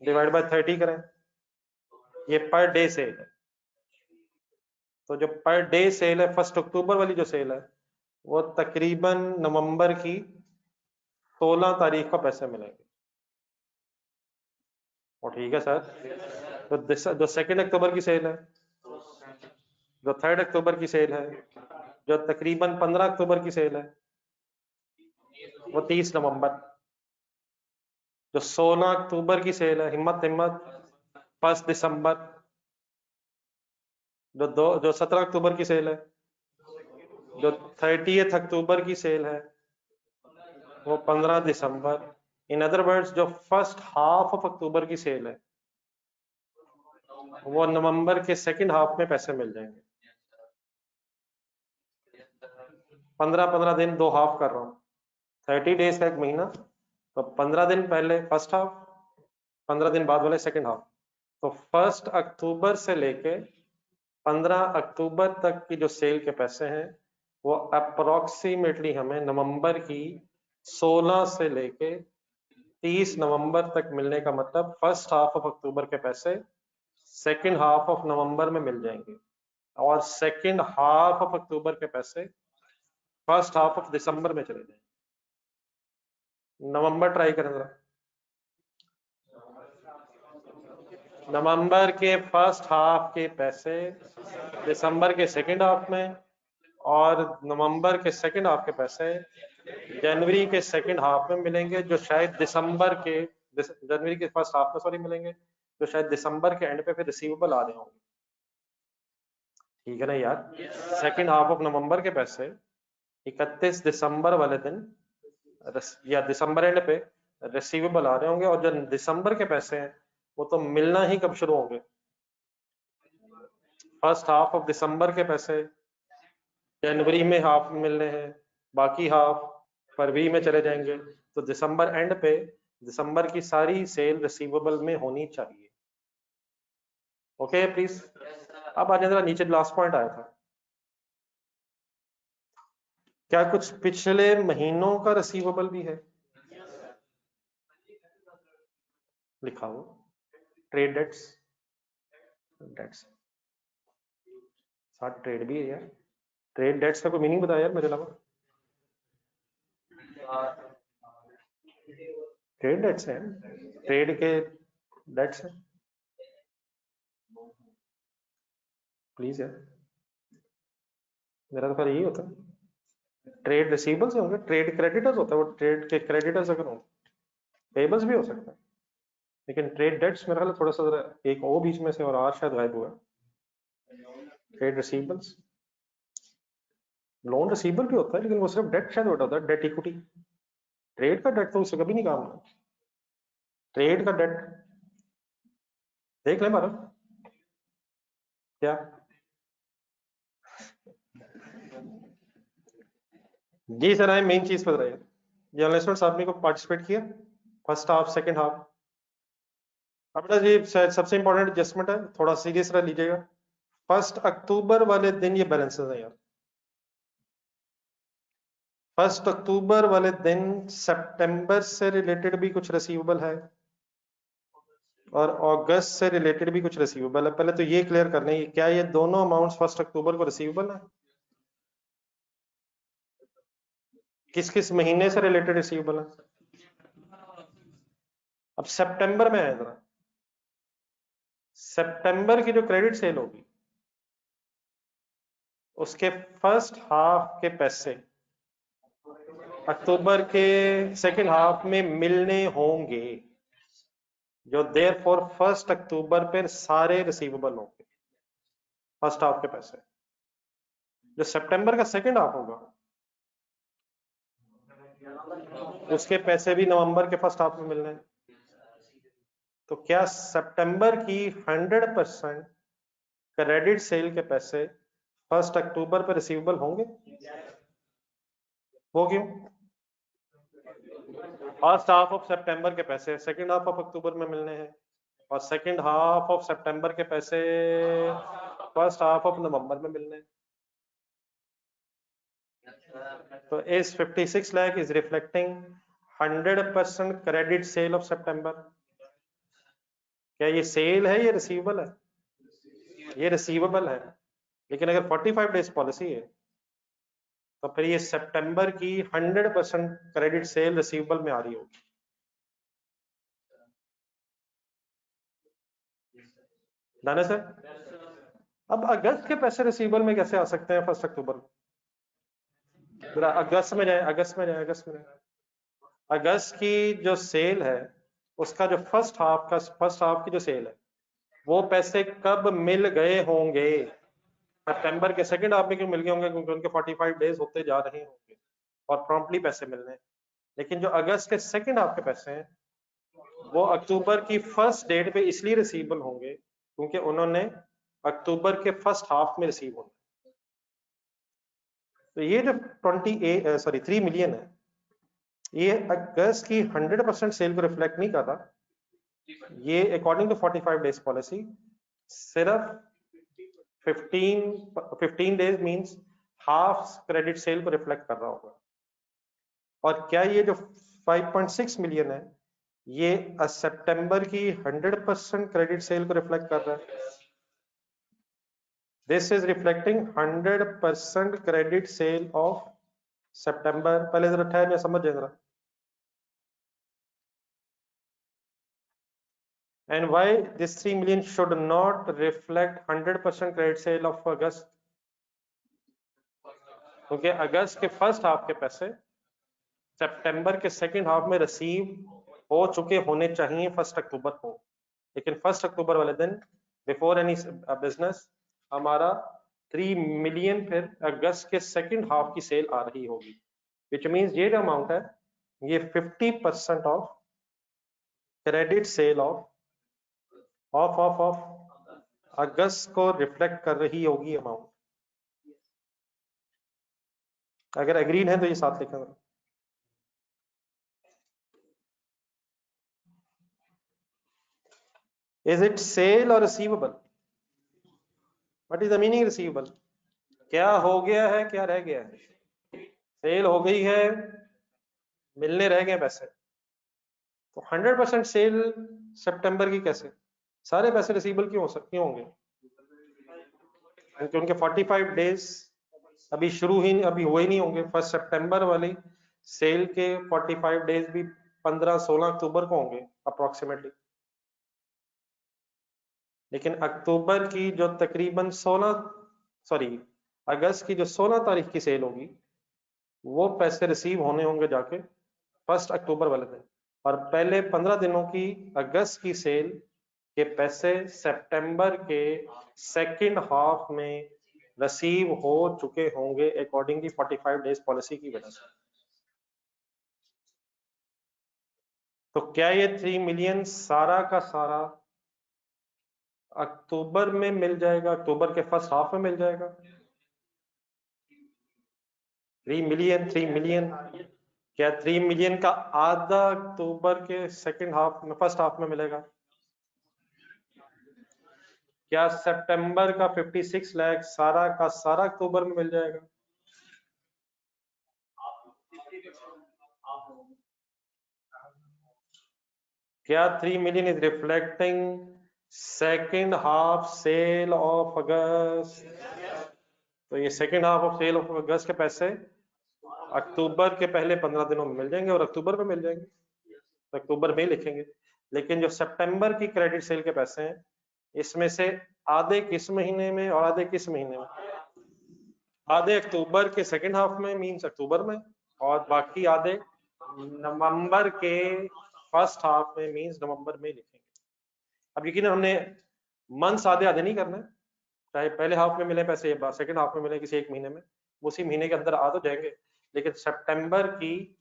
डिवाइड बाय 30 करें, ये पर डे सेल है। तो जो पर डे सेल है 1 अक्टूबर वाली जो सेल है वो तकरीबन नवंबर की 16 तारीख को पैसे मिलेंगे। और ठीक है सर, तो जो 2 अक्टूबर की सेल है, जो 3 अक्टूबर की सेल है, जो तकरीबन 15 अक्टूबर की सेल है वो 30 नवंबर, जो 16 अक्टूबर की सेल है हिम्मत हिम्मत 1 दिसंबर, जो 17 अक्टूबर की सेल है, जो 30 अक्टूबर की सेल है वो 15 दिसंबर। इन अदर वर्ड्स जो फर्स्ट हाफ ऑफ अक्टूबर की सेल है वो नवंबर के सेकंड हाफ में पैसे मिल जाएंगे। 15-15 दिन, 2 हाफ कर रहा हूँ, 30 डेज का एक महीना, तो 15 दिन पहले फर्स्ट हाफ, 15 दिन बाद वाले सेकंड हाफ। तो 1 अक्टूबर से लेके 15 अक्टूबर तक की जो सेल के पैसे हैं वो अप्रोक्सीमेटली हमें नवंबर की 16 से लेके 30 नवंबर तक मिलने का मतलब फर्स्ट हाफ ऑफ अक्टूबर के पैसे सेकंड हाफ ऑफ नवंबर में मिल जाएंगे, और सेकंड हाफ ऑफ अक्टूबर के पैसे फर्स्ट हाफ ऑफ दिसंबर में चले जाएंगे। नवंबर ट्राई करें जरा, नवंबर के फर्स्ट हाफ के पैसे दिसंबर के सेकंड हाफ में, और नवंबर के सेकंड हाफ के पैसे जनवरी के सेकंड हाफ में मिलेंगे, जो शायद दिसंबर के जनवरी के फर्स्ट हाफ में सॉरी मिलेंगे, जो शायद दिसंबर के एंड पे फिर रिसीवेबल आ रहे होंगे। ठीक है ना यार, सेकंड हाफ ऑफ नवंबर के पैसे 31 दिसंबर वाले दिन या दिसंबर एंड पे रिसीवेबल आ रहे होंगे, और जो दिसंबर के पैसे हैं वो तो मिलना ही कब शुरू होंगे, फर्स्ट हाफ ऑफ दिसंबर के पैसे जनवरी में हाफ मिलने हैं, बाकी हाफ फरवरी में चले जाएंगे। तो दिसंबर एंड पे दिसंबर की सारी सेल रिसीवेबल में होनी चाहिए। Okay please. अब आने जरा नीचे लास्ट पॉइंट आया था, क्या कुछ पिछले महीनों का रिसीवेबल भी है लिखा हो, ट्रेड डेट्स, डेट्स साथ ट्रेड भी है यार, ट्रेड डेट्स का कोई मीनिंग बताया यार मेरे अलावा। ट्रेड डेट्स है, ट्रेड के डेट्स है, प्लीज यार, मेरा तो खैर यही होता है। ट्रेड रिसीवेबल्स होंगे, ट्रेड क्रेडिटर्स होता है, वो ट्रेड के क्रेडिटर्स अगर हों, पेबल्स भी हो सकता है, लेकिन ट्रेड डेट्स मेरा ख्याल थोड़ा सा जरा एक ओ बीच में से और आर शायद गायब हुआ है। ट्रेड रिसीवेबल्स, लोन रिसीवेबल भी होता है लेकिन वो सिर्फ डेट शायद होता है, डेट इक्विटी। ट्रेड का डेट तो उससे कभी नहीं काम होगा। ट्रेड का डेट देख लें भारत क्या जी सर, आए मेन चीज पर रहे ये एनालिस्टमेंट आपने को पार्टिसिपेट किया फर्स्ट हाफ सेकंड हाफ। अब बेटा ये शायद सबसे इंपॉर्टेंट एडजस्टमेंट है, थोड़ा सीरियस रह लीजिएगा। 1 अक्टूबर वाले दिन ये बैलेंसेस है यार। 1 अक्टूबर वाले दिन सितंबर से रिलेटेड भी कुछ रिसीवेबल है और अगस्त से रिलेटेड भी कुछ रिसीवेबल है। पहले तो ये क्लियर कर लें क्या ये दोनों अमाउंट्स 1 अक्टूबर को रिसीवेबल है? किस किस महीने से रिलेटेड रिसीवेबल है? अब सितंबर में है जरा, सितंबर की जो क्रेडिट सेल होगी उसके फर्स्ट हाफ के पैसे अक्टूबर के सेकंड हाफ में मिलने होंगे, जो देयर फॉर 1 अक्टूबर पर सारे रिसीवेबल होंगे फर्स्ट हाफ के पैसे। जो सितंबर का सेकंड हाफ होगा उसके पैसे भी नवंबर के फर्स्ट हाफ में मिलने हैं। तो क्या सितंबर की 100% क्रेडिट सेल के पैसे 1 अक्टूबर पर रिसीवेबल होंगे? वो क्यों? फर्स्ट हाफ ऑफ सितंबर के पैसे सेकंड हाफ ऑफ अक्टूबर में मिलने हैं और सेकंड हाफ ऑफ सितंबर के पैसे फर्स्ट हाफ ऑफ नवंबर में मिलने हैं। तो इस 56 lakh is reflecting 100% credit sale of सितंबर। क्या ये सेल है, ये रिसीवेबल है? ये रिसीवेबल है, लेकिन अगर 45 डेज पॉलिसी है तो फिर ये सितंबर की 100% क्रेडिट सेल रिसीवेबल में आ रही होगी। दाना सर, अब अगस्त के पैसे रिसीवेबल में कैसे आ सकते हैं 1 अक्टूबर को? अगस्त में जाए, अगस्त में जाए, अगस्त में जाए। अगस्त की जो सेल है उसका जो फर्स्ट हाफ की जो सेल है वो पैसे कब मिल गए होंगे? सितंबर के सेकंड हाफ में क्यों मिल गए होंगे? क्योंकि उनके 45 डेज होते जा रहे होंगे और प्रॉम्प्टली पैसे मिलने। लेकिन जो अगस्त के सेकंड हाफ के पैसे हैं वो अक्टूबर की फर्स्ट डेट पे इसलिए रिसीवेबल होंगे क्योंकि उन्होंने अक्टूबर के फर्स्ट हाफ में रिसीव होंगे। तो ये जो 3 मिलियन है ये अगस्त की 100% सेल को रिफ्लेक्ट नहीं कर रहा। ये अकॉर्डिंग टू 45 डेज पॉलिसी सिर्फ 15 days means half credit sale को रिफ्लेक्ट कर रहा होगा। और क्या ये जो 5.6 मिलियन है ये सितंबर की 100% क्रेडिट सेल को रिफ्लेक्ट कर रहा है? This is reflecting 100% credit sale of सितंबर। पहले जरा ठहर समझ जरा। And why this 3 million should not reflect 100% credit sale of August? क्योंकि अगस्त के फर्स्ट हाफ के पैसे सितंबर के सेकंड हाफ में रिसीव हो चुके होने चाहिए 1 अक्टूबर को, लेकिन 1 अक्टूबर वाले दिन बिफोर एनी बिजनेस हमारा 3 मिलियन फिर अगस्त के सेकंड हाफ की सेल आ रही होगी, विच मींस ये जो अमाउंट है ये 50% ऑफ क्रेडिट सेल ऑफ अगस्त को रिफ्लेक्ट कर रही होगी अमाउंट। अगर एग्रीड है तो ये साथ लिखें। इज इट सेल और receivable? What is the meaning receivable? क्या हो गया है, क्या रह गया है? सेल हो गई है, मिलने रह गए पैसे। तो 100% सेल सितंबर की कैसे? सारे पैसे रिसीवेबल क्यों होंगे? क्योंकि उनके 45 डेज अभी अभी हुए ही नहीं होंगे। 1 सितंबर वाली सेल के 45 डेज भी 15-16 अक्टूबर को होंगे अप्रोक्सीमेटली। लेकिन अक्टूबर की जो तकरीबन अगस्त की जो 16 तारीख की सेल होगी वो पैसे रिसीव होने होंगे जाके 1 अक्टूबर वाले दिन, और पहले 15 दिनों की अगस्त की सेल के पैसे सितंबर के सेकंड हाफ में रिसीव हो चुके होंगे अकॉर्डिंग की 45 डेज पॉलिसी की वजह से। तो क्या ये 3 मिलियन सारा का सारा अक्टूबर में मिल जाएगा, अक्टूबर के फर्स्ट हाफ में मिल जाएगा? 3 मिलियन क्या 3 मिलियन का आधा अक्टूबर के सेकंड हाफ में, फर्स्ट हाफ में मिलेगा? क्या सितंबर का 56 लाख सारा का सारा अक्टूबर में मिल जाएगा? क्या 3 million is reflecting second half sale of August? तो ये second half of sale of August के पैसे अक्टूबर के पहले 15 दिनों में मिल जाएंगे और अक्टूबर में मिल जाएंगे, तो अक्टूबर में ही लिखेंगे। लेकिन जो सितंबर की क्रेडिट सेल के पैसे हैं, इसमें से आधे किस महीने में और आधे किस महीने में? आधे अक्टूबर के सेकंड हाफ में, मींस अक्टूबर में, और बाकी आधे नवंबर के फर्स्ट हाफ में, मींस नवंबर में लिखेंगे। अब यकीन हमने मंथ्स आधे आधे नहीं करना है, चाहे पहले हाफ में मिले पैसे या सेकंड हाफ में मिले किसी एक महीने में, उसी महीने के अंदर आ तो जाएंगे। लेकिन सितंबर की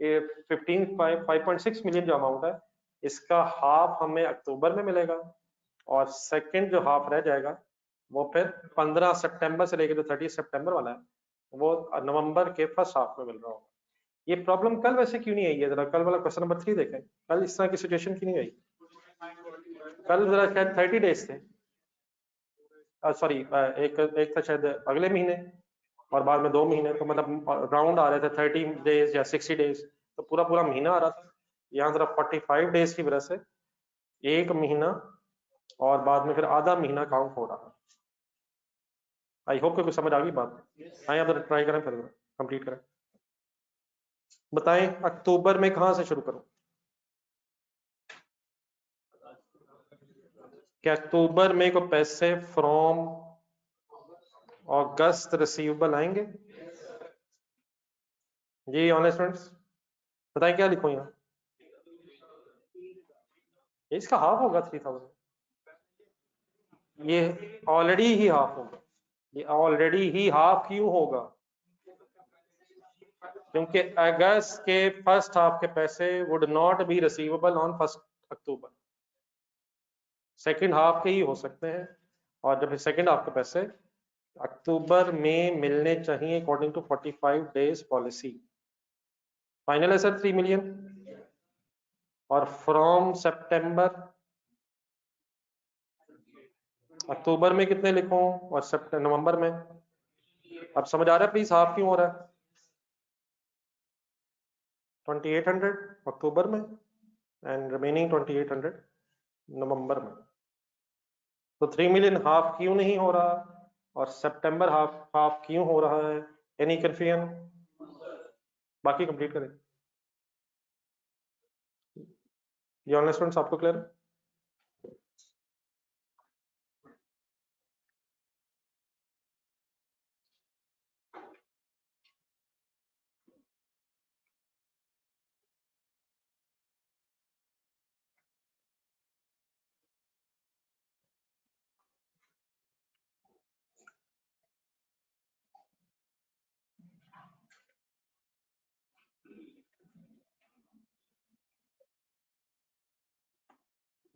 5.6 मिलियन जो अमाउंट है, इसका हाफ हमें अक्टूबर में मिलेगा और सेकंड जो हाफ रह जाएगा वो फिर 15 सितंबर से लेकर 30 सितंबर वाला है, वो नवंबर के फर्स्ट हाफ में मिल रहा होगा। ये प्रॉब्लम कल वैसे क्यों नहीं आई है? जरा कल वाला क्वेश्चन नंबर 3 देखें, कल इस तरह की सिचुएशन क्यों नहीं आई? कल जरा शायद 30 डेज थे, सॉरी एक था शायद अगले महीने और बाद में 2 महीने, तो मतलब राउंड आ रहे थे 30 डेज या 60 डेज, तो पूरा पूरा महीना आ रहा था। यहाँ जरा 45 डेज की वजह से एक महीना और बाद में फिर आधा महीना काउंट हो रहा है। आई होप कि कुछ समझ आ गई बात। आए आप ट्राई करें, फिर कंप्लीट करें। बताएं अक्टूबर में कहां से शुरू करूं? क्या अक्टूबर में को पैसे फ्रॉम अगस्त रिसीवेबल आएंगे? जी ऑनलाइन स्टूडेंट्स बताएं क्या लिखूं यहाँ? इसका हाफ होगा 3000, ये ऑलरेडी ही हाफ होगा। ये ऑलरेडी ही हाफ क्यों होगा? क्योंकि अगस्त के फर्स्ट हाफ के पैसे would not be receivable on 1 October, second half के ही हो सकते हैं। और जब सेकंड हाफ के पैसे अक्टूबर में मिलने चाहिए according to 45 days policy. Final है सर 3 मिलियन। और फ्रॉम सितंबर, अक्टूबर में कितने लिखूं और नवंबर में? अब समझ आ रहा है प्लीज हाफ क्यों हो रहा है? 2800 अक्टूबर में एंड रिमेनिंग 2800 नवंबर में। तो 3 मिलियन हाफ क्यों नहीं हो रहा और सितंबर हाफ हाफ क्यों हो रहा है? Any confusion? बाकी कंप्लीट करें। ये ऑनलाइन स्टूडेंट्स आपको क्लियर है?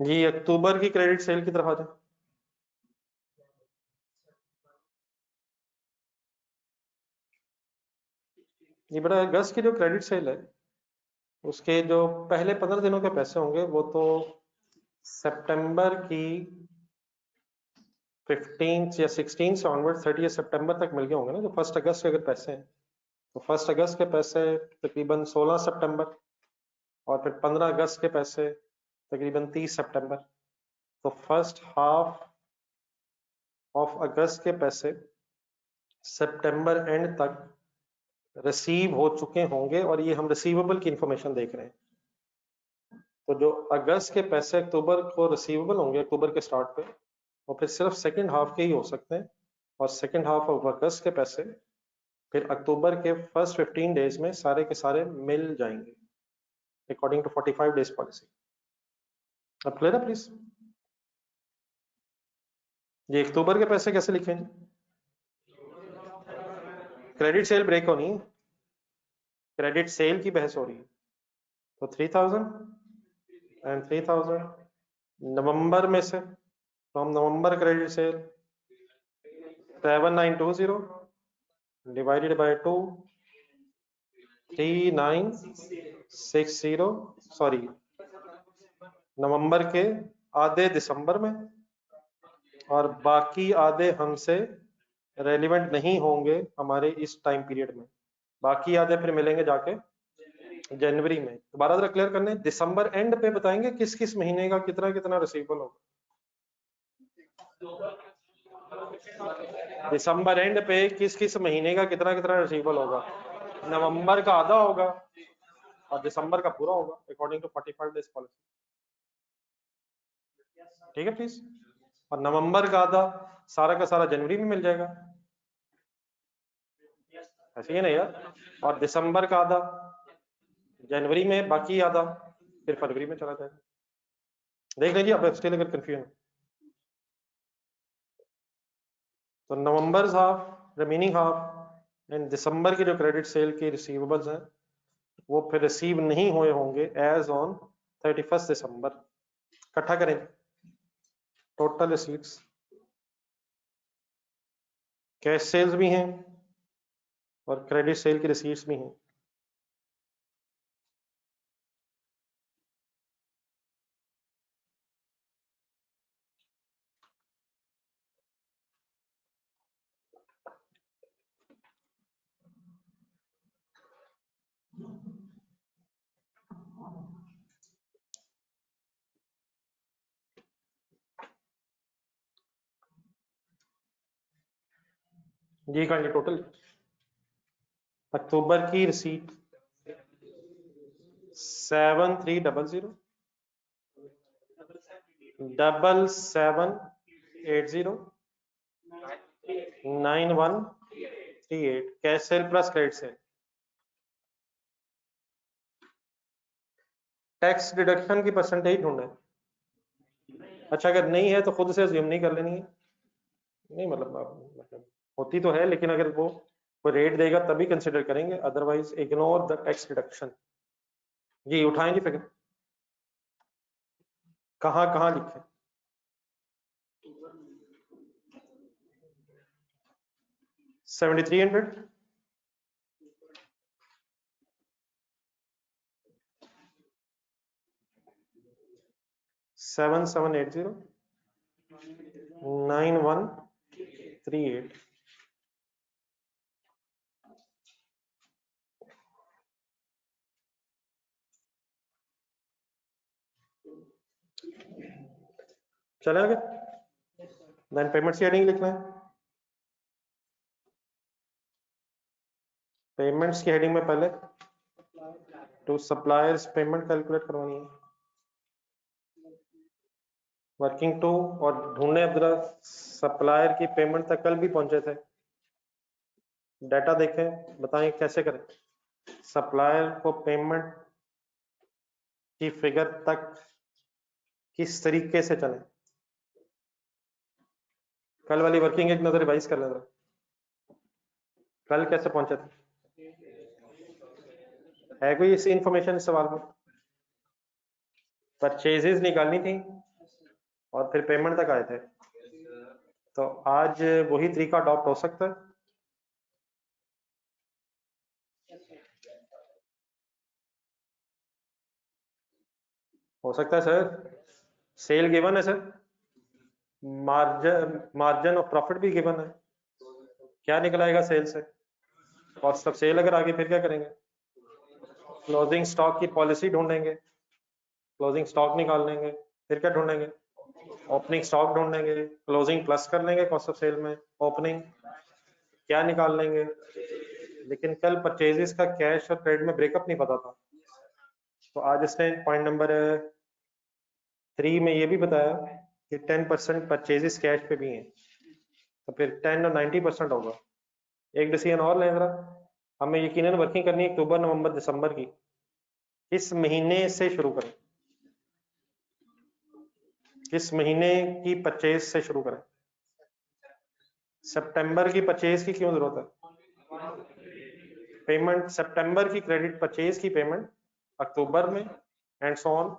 जी अक्टूबर की क्रेडिट सेल की तरफ आ जाए। ये बड़ा अगस्त की जो क्रेडिट सेल है, उसके जो पहले 15 दिनों के पैसे होंगे वो तो सितंबर की 15 या 16 से ऑनवर्ड 30 सितंबर तक मिल गए होंगे ना। जो 1 अगस्त के अगर पैसे हैं तो 1 अगस्त के पैसे तकरीबन 16 सितंबर और फिर 15 अगस्त के पैसे तकरीबन 30 सितंबर। तो फर्स्ट हाफ ऑफ अगस्त के पैसे सितंबर एंड तक रिसीव हो चुके होंगे और ये हम रिसीवेबल की इंफॉर्मेशन देख रहे हैं। तो जो अगस्त के पैसे अक्टूबर को रिसीवेबल होंगे अक्टूबर के स्टार्ट पे, और फिर सिर्फ सेकंड हाफ के ही हो सकते हैं। और सेकंड हाफ ऑफ अगस्त के पैसे फिर अक्टूबर के फर्स्ट 15 डेज में सारे के सारे मिल जाएंगे अकॉर्डिंग टू 45 डेज पॉलिसी। अब क्लियर है प्लीज? ये अक्टूबर के पैसे कैसे लिखेंगे? क्रेडिट सेल ब्रेक होनी है, क्रेडिट सेल की बहस हो रही है। तो 3000 एंड 3000 नवंबर में से, फ्रॉम नवंबर credit sale 7920 divided by 2 3960, sorry नवंबर के आधे दिसंबर में, और बाकी आधे हमसे रेलिवेंट नहीं होंगे हमारे इस टाइम पीरियड में, बाकी आधे फिर मिलेंगे जाके जनवरी में। दोबारा जरा क्लियर करने, दिसंबर एंड पे बताएंगे किस किस महीने का कितना कितना रिसीवेबल होगा। दिसंबर एंड पे किस किस महीने का कितना कितना रिसीवेबल होगा। नवंबर का आधा होगा और दिसंबर का पूरा होगा अकॉर्डिंग टू 45 डेज पॉलिसी। ठीक है प्लीज। और नवंबर का आधा सारा का सारा जनवरी में मिल जाएगा, ऐसे ही ना यार। और दिसंबर का आधा जनवरी में, बाकी आधा फिर फरवरी में चला जाएगा। देख लीजिए अब स्टिल अगर कंफ्यूजन। तो नवंबर हाफ, रिमेनिंग हाफ एंड दिसंबर के जो क्रेडिट सेल के रिसीवेबल्स हैं वो फिर रिसीव नहीं हुए होंगे एज ऑन 31 दिसंबर। इकट्ठा करें टोटल रिसीट्स, कैश सेल्स भी हैं और क्रेडिट सेल की रिसीट्स भी हैं। ये कहेंगे टोटल अक्टूबर की receipt 7300 7780 9138 cash cell plus credit sale. Tax deduction की परसेंटेज ढूंढे। अच्छा अगर नहीं है तो खुद से अज्यूम नहीं कर लेनी है, नहीं मतलब होती तो है, लेकिन अगर वो कोई रेट देगा तभी कंसिडर करेंगे, otherwise ignore the tax deduction. जी उठाएं जी फिगर, कहाँ कहाँ लिखे। $7300 7780 9138। चले आगे। देन पेमेंट्स की हेडिंग लिखना है। पेमेंट्स की हेडिंग में पहले टू सप्लायर्स पेमेंट कैलकुलेट करवानी है, वर्किंग टू, और ढूंढने अब जरा सप्लायर की पेमेंट तक कल भी पहुंचे थे, डाटा देखें बताएं कैसे करें सप्लायर को पेमेंट की फिगर तक किस तरीके से चले। कल वाली वर्किंग एक नजर रिवाइज कर लेना, कल कैसे पहुंचे थे, है कोई इसी इंफॉर्मेशन इस सवाल में। परचेजेस निकालनी थी और फिर पेमेंट तक आए थे, तो आज वही तरीका अडॉप्ट हो सकता है। हो सकता है सर, सेल गिवन है सर, मार्जिन ऑफ प्रॉफिट भी गिवन है, क्या निकल आएगा सेल से, कॉस्ट ऑफ सेल अगर आगे फिर क्या करेंगे, क्लोजिंग स्टॉक की पॉलिसी ढूंढेंगे, क्लोजिंग स्टॉक निकाल लेंगे, फिर क्या ढूंढेंगे, ओपनिंग स्टॉक ढूंढेंगे, क्लोजिंग प्लस कर लेंगे कॉस्ट ऑफ सेल में, ओपनिंग क्या निकाल लेंगे। लेकिन कल परचेजेस का कैश और क्रेडिट में ब्रेकअप नहीं पता था, तो आज इसने पॉइंट नंबर 3 में ये भी बताया कि 10% परचेजेस कैश पे भी हैं, तो फिर 10 और 90% होगा। एक डिसीजन और लें जरा, हमें यकीनन वर्किंग करनी है अक्टूबर नवंबर दिसंबर की, किस महीने से शुरू करें, किस महीने की परचेज से शुरू करें। सितंबर की परचेज की क्यों जरूरत है, पेमेंट सितंबर की क्रेडिट परचेज की पेमेंट अक्टूबर में एंड सो ऑन।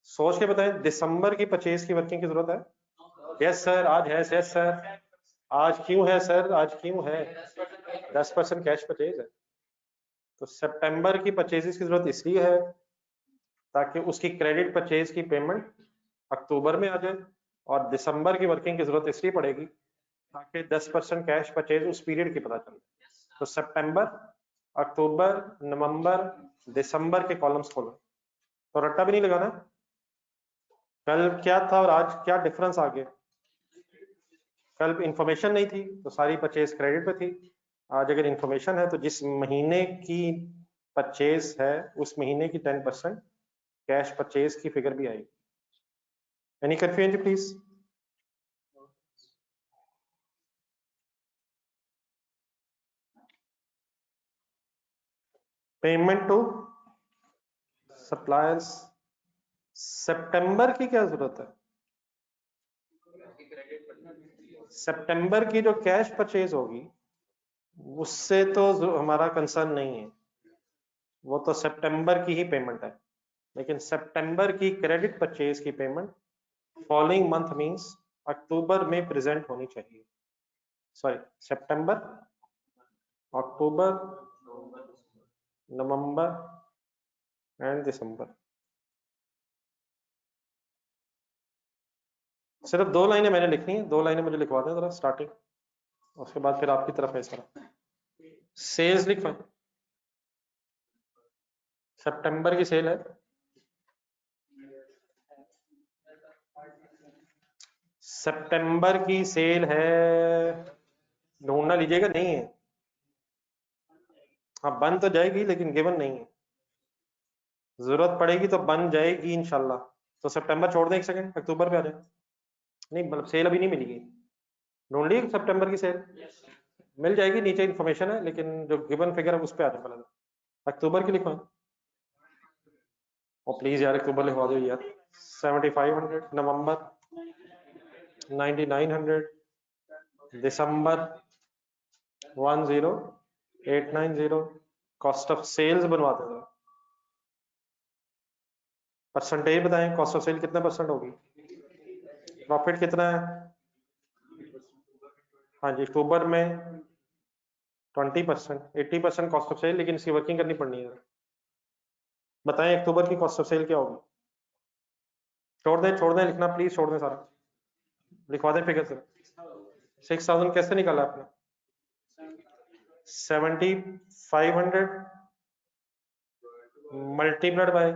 सोच के बताएं, दिसंबर की परचेज की वर्किंग की जरूरत है? यस सर, आज है। यस सर, आज क्यों है सर? आज क्यों है? 10% कैश परचेज है। तो सितंबर की परचेजेस की जरूरत इसलिए है ताकि उसकी क्रेडिट परचेज की पेमेंट अक्टूबर में आ जाए, और दिसंबर की वर्किंग की जरूरत इसलिए पड़ेगी ताकि 10% कैश परचेज उस पीरियड की पता चले। तो सितंबर, अक्टूबर, नवंबर, दिसंबर के कॉलम्स खोलो। तो रट्टा भी नहीं लगाना। कल क्या था और आज क्या डिफरेंस आ गया? कल इंफॉर्मेशन नहीं थी तो सारी परचेज क्रेडिट पे थी। आज अगर इंफॉर्मेशन है तो जिस महीने की परचेज है उस महीने की 10% कैश परचेज की फिगर भी आएगी। Any confusion please? Payment to suppliers, सितंबर की क्या जरूरत है? सितंबर की जो कैश परचेज होगी उससे तो हमारा कंसर्न नहीं है, वो तो सितंबर की ही पेमेंट है। लेकिन सितंबर की क्रेडिट परचेज की पेमेंट फॉलोइंग मंथ मींस अक्टूबर में प्रेजेंट होनी चाहिए। सॉरी, सितंबर, अक्टूबर, नवंबर एंड दिसंबर। सिर्फ 2 लाइनें मैंने लिखनी है, 2 लाइनें मुझे लिखवा दें जरा स्टार्टिंग, उसके बाद फिर आपकी तरफ है सारा। सेल्स लिखवाएं, सितंबर की सेल है, सितंबर की सेल है, ढूंढना लीजिएगा, नहीं है। हाँ बन तो जाएगी लेकिन गिवन नहीं है, जरूरत पड़ेगी तो बन जाएगी इंशाल्लाह। तो सितंबर छोड़ दें, एक सेकंड अक्टूबर पे आ जाए। नहीं मतलब सेल अभी नहीं मिलेगी, ढूंढ ली सितंबर की सेल, मिल जाएगी, नीचे इन्फॉर्मेशन है, लेकिन जो गिवन फिगर है उस पर आ जाए पहले। अक्टूबर की लिखवाएं, और प्लीज यार अक्टूबर लिखवा दो यार। 7500, नवंबर 9900, दिसंबर 10890। कॉस्ट ऑफ सेल्स बनवा दो, परसेंटेज बताएं, कॉस्ट ऑफ सेल कितना परसेंट होगी, प्रॉफिट कितना है? हाँ जी, अक्टूबर में 20%, 80% कॉस्ट ऑफ सेल, लेकिन इसकी वर्किंग करनी पड़नी है। बताएं अक्टूबर की कॉस्ट ऑफ सेल क्या होगी? छोड़ दें लिखना, प्लीज छोड़ दें सारा, लिखवा दें फिगर से। 6000 कैसे निकाला आपने? 7500 मल्टीप्लाइड बाय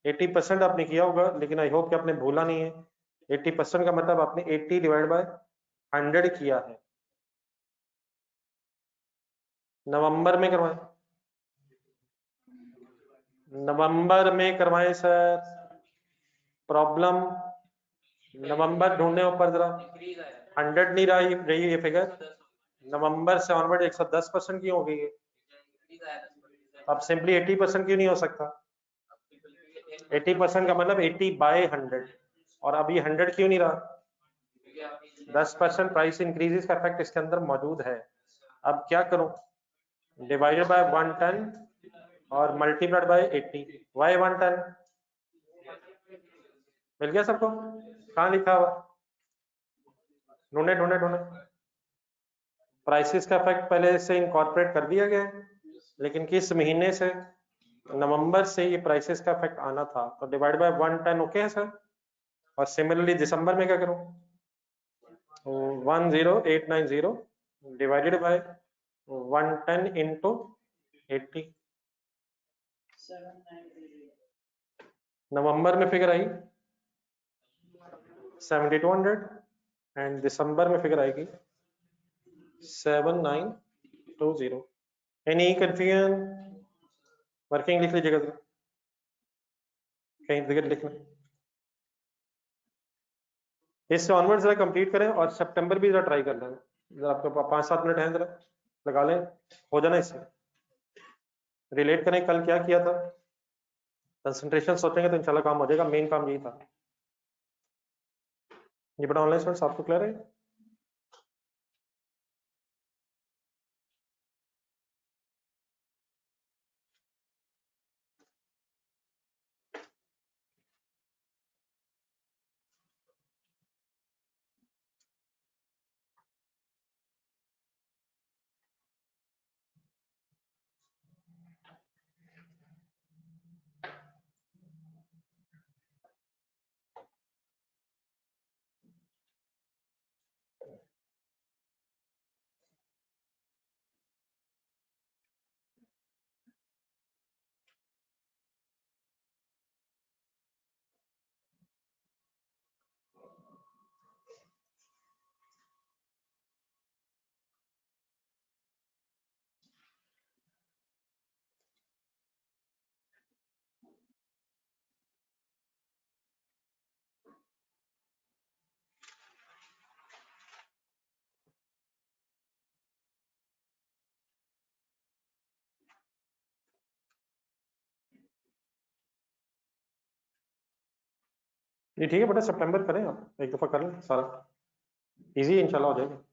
80% आपने किया होगा, लेकिन आई होप कि आपने भूला नहीं है। 80% का मतलब आपने 80 डिवाइड बाय 100 किया है। नवंबर में करवाएं, नवंबर में करवाएं सर। प्रॉब्लम, नवंबर ढूंढने ऊपर जरा, 100 नहीं रही ये फिगर, नवंबर से ऑनवर्ड 110% क्यों हो गई है? अब सिंपली 80% क्यों नहीं हो सकता? 80% का मतलब 80 बाय 100, और अब ये 100 क्यों नहीं रहा? 10% प्राइस इंक्रीजेस का इफेक्ट इसके अंदर मौजूद है। अब क्या करूं? डिवाइडेड बाय 110 और मल्टीप्लाइड बाय 80। वाई 110 मिल गया सबको? कहाँ लिखा हुआ? ढूंढे ढूंढे ढूंढे। प्राइसेस का इफेक्ट पहले से इनकॉर्पोरेट कर दिया गया है, लेकिन किस महीने से? नवंबर से ये प्राइसेस का इफेक्ट आना था, तो डिवाइड बाय 110 ओके है सर। और सिमिलरली दिसंबर में क्या करूं? 10890 डिवाइडेड बाय 110 इंटू 80। नवंबर में फिगर आई 7200 एंड दिसंबर में फिगर आएगी 7920। Any confusion? वर्किंग लिख लीजिएगा जरा, कहीं फिगर लिखना। इससे ऑनवर्ड जरा कंप्लीट करें और सितंबर भी जरा ट्राई कर लें। जरा आपके पास 5-7 मिनट हैं, जरा लगा लें, हो जाना इससे। रिलेट करें कल क्या किया था, कंसंट्रेशन सोचेंगे तो इंशाल्लाह काम हो जाएगा। मेन काम यही था। ये बड़ा ऑनलाइन स्टूडेंट्स आपको क्लियर है? ये ठीक है बेटा, सितंबर करें, आप एक दफा कर लें सारा, इजी इंशाल्लाह हो जाएगा।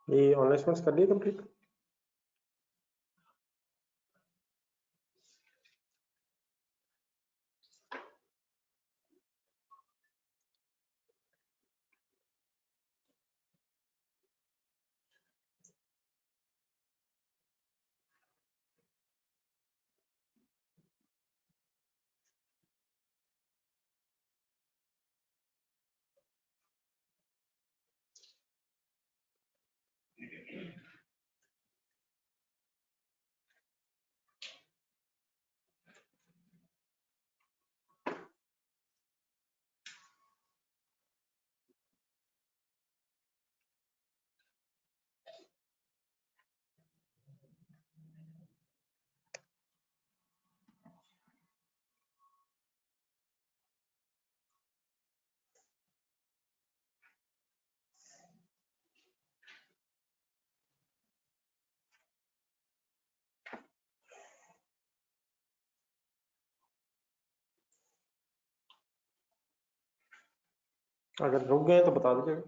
ये ऑनलाइन कर लिए कंप्लीट? अगर रुक गए तो बता दीजिएगा।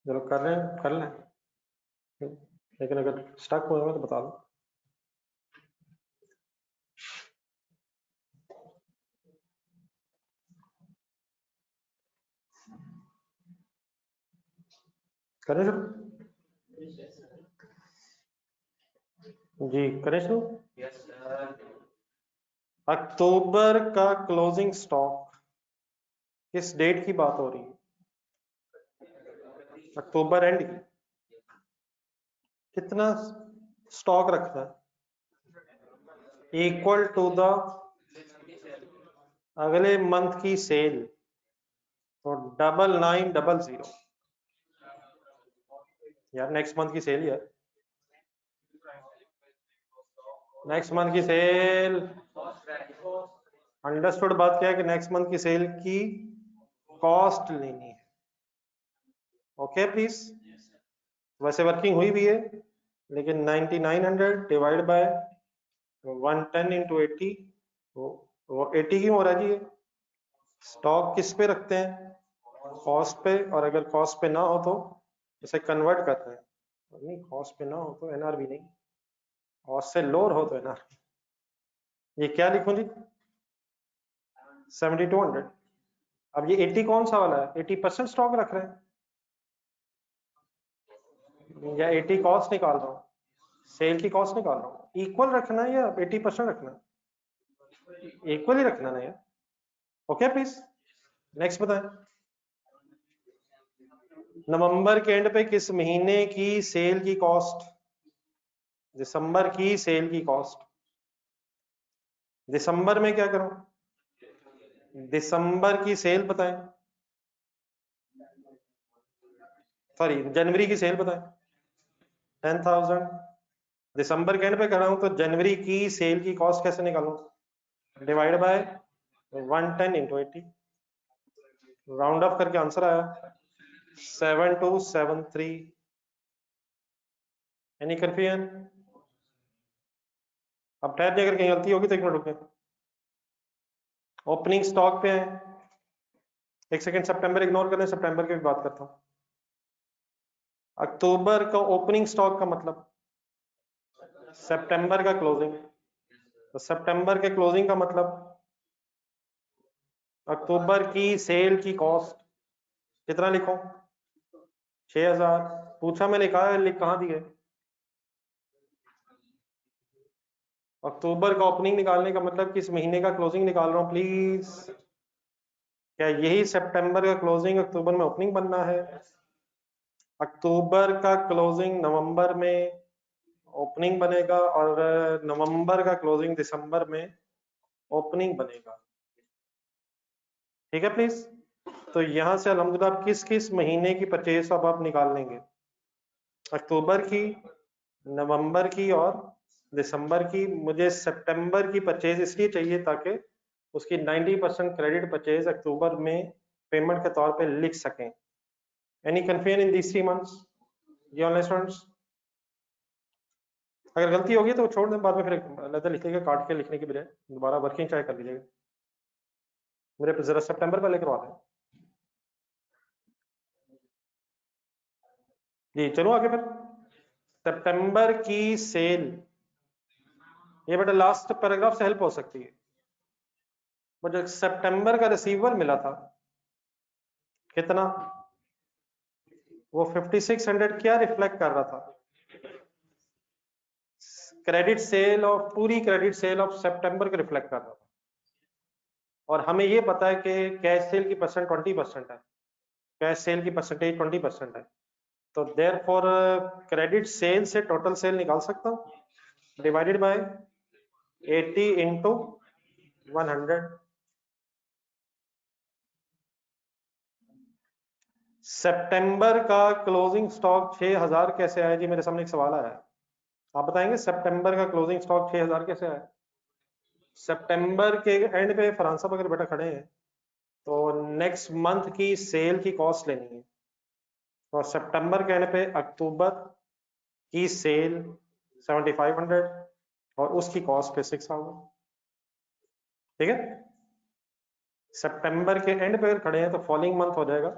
चलो कर रहे हैं, कर लें, लेकिन अगर स्टक हो जाए तो बता दो। करें शुरू? जी करें शुरू। अक्टूबर का क्लोजिंग स्टॉक किस डेट की बात हो रही है? अक्टूबर एंड की। कितना स्टॉक रखना है? इक्वल टू द अगले मंथ की सेल, तो 9900 यार, नेक्स्ट मंथ की सेल यार, नेक्स्ट मंथ की सेल। अंडरस्टूड। बात क्या है कि नेक्स्ट मंथ की सेल की कॉस्ट लेनी है। Okay please. वैसे वर्किंग हुई भी है, लेकिन 9900 डिवाइड बाय 110 इंटू 80, वो 80 क्यों हो रहा है जी? स्टॉक किस पे रखते हैं? कॉस्ट पे। और अगर कॉस्ट पे ना हो तो इसे कन्वर्ट करते हैं। नहीं, कॉस्ट पे ना हो तो एनआर भी नहीं, कॉस्ट से लोअर हो तो एनआर। ये क्या लिखूं जी? 7200। अब ये 80 कौन सा वाला है? 80% स्टॉक रख रहे हैं या 80 कॉस्ट निकाल रहा हूँ? सेल की कॉस्ट निकाल रहा हूँ। इक्वल रखना है या 80% रखना है? इक्वल ही रखना ना यार। Okay please. नेक्स्ट बताएं। नवंबर के एंड पे किस महीने की सेल की कॉस्ट? दिसंबर की सेल की कॉस्ट। दिसंबर में क्या करूं? दिसंबर की सेल बताएं, सॉरी जनवरी की सेल बताएं। 10,000। दिसंबर के एंड पे कर रहा हूं तो जनवरी की सेल की कॉस्ट कैसे निकालूं? Divide by 110 into 80। Round of करके आंसर आया 7273। Any confusion? अब टाइप अगर कहीं गलती होगी तो 1 मिनट रुके। ओपनिंग स्टॉक पे है। एक सेकंड, सितंबर इग्नोर करें, सितंबर की भी बात करता हूं। अक्टूबर का ओपनिंग स्टॉक का मतलब सितंबर का क्लोजिंग, तो सितंबर के क्लोजिंग का मतलब अक्टूबर की सेल की कॉस्ट। कितना लिखो? 6000। पूछा मैंने, कहा है, लिख कहाँ दिए? अक्टूबर का ओपनिंग निकालने का मतलब किस महीने का क्लोजिंग निकाल रहा हूँ प्लीज? क्या यही सितंबर का क्लोजिंग अक्टूबर में ओपनिंग बनना है? अक्टूबर का क्लोजिंग नवंबर में ओपनिंग बनेगा और नवंबर का क्लोजिंग दिसंबर में ओपनिंग बनेगा। ठीक है प्लीज। तो यहां से अल्हम्दुलिल्लाह आप किस किस महीने की परचेज अब आप निकाल लेंगे? अक्टूबर की, नवंबर की और दिसंबर की। मुझे सितंबर की परचेज इसलिए चाहिए ताकि उसकी 90% क्रेडिट परचेज अक्टूबर में पेमेंट के तौर पे लिख सकें। Any confusion in these 3 months? ये ऑनलाइन स्टूडेंट्स, अगर गलती होगी तो छोड़ दें, बाद में फिर अलग लिखेगा, काट के लिखने की बजाय दोबारा वर्किंग चाहे कर लीजिएगा। मेरे पे जरा सितंबर पहले करवा दें जी। चलो आगे फिर। सितंबर की सेल, ये बेटा लास्ट पैराग्राफ से हेल्प हो सकती है। मुझे सितंबर का रिसीवर मिला था कितना? वो 5600 क्या रिफ्लेक्ट कर रहा था? क्रेडिट सेल ऑफ, पूरी क्रेडिट सेल ऑफ सितंबर को रिफ्लेक्ट कर रहा था। और हमें ये पता है कि कैश सेल की परसेंट 20% है, कैश सेल की परसेंटेज 20% है। तो देयर फॉर क्रेडिट सेल से टोटल सेल निकाल सकता हूँ, डिवाइडेड बाय 80 इंटू 100। सितंबर का क्लोजिंग स्टॉक 6000 कैसे आया जी? मेरे सामने एक सवाल आया है, आप बताएंगे सितंबर का क्लोजिंग स्टॉक 6000 कैसे आया? सितंबर के एंड पे फरहान साहब अगर बेटा खड़े हैं तो नेक्स्ट मंथ की सेल की कॉस्ट लेनी है, तो सितंबर के एंड पे अक्टूबर की सेल 7500 और उसकी कॉस्ट पे 6000। ठीक है। सितंबर के एंड पे अगर खड़े हैं तो फॉलोइंग मंथ हो जाएगा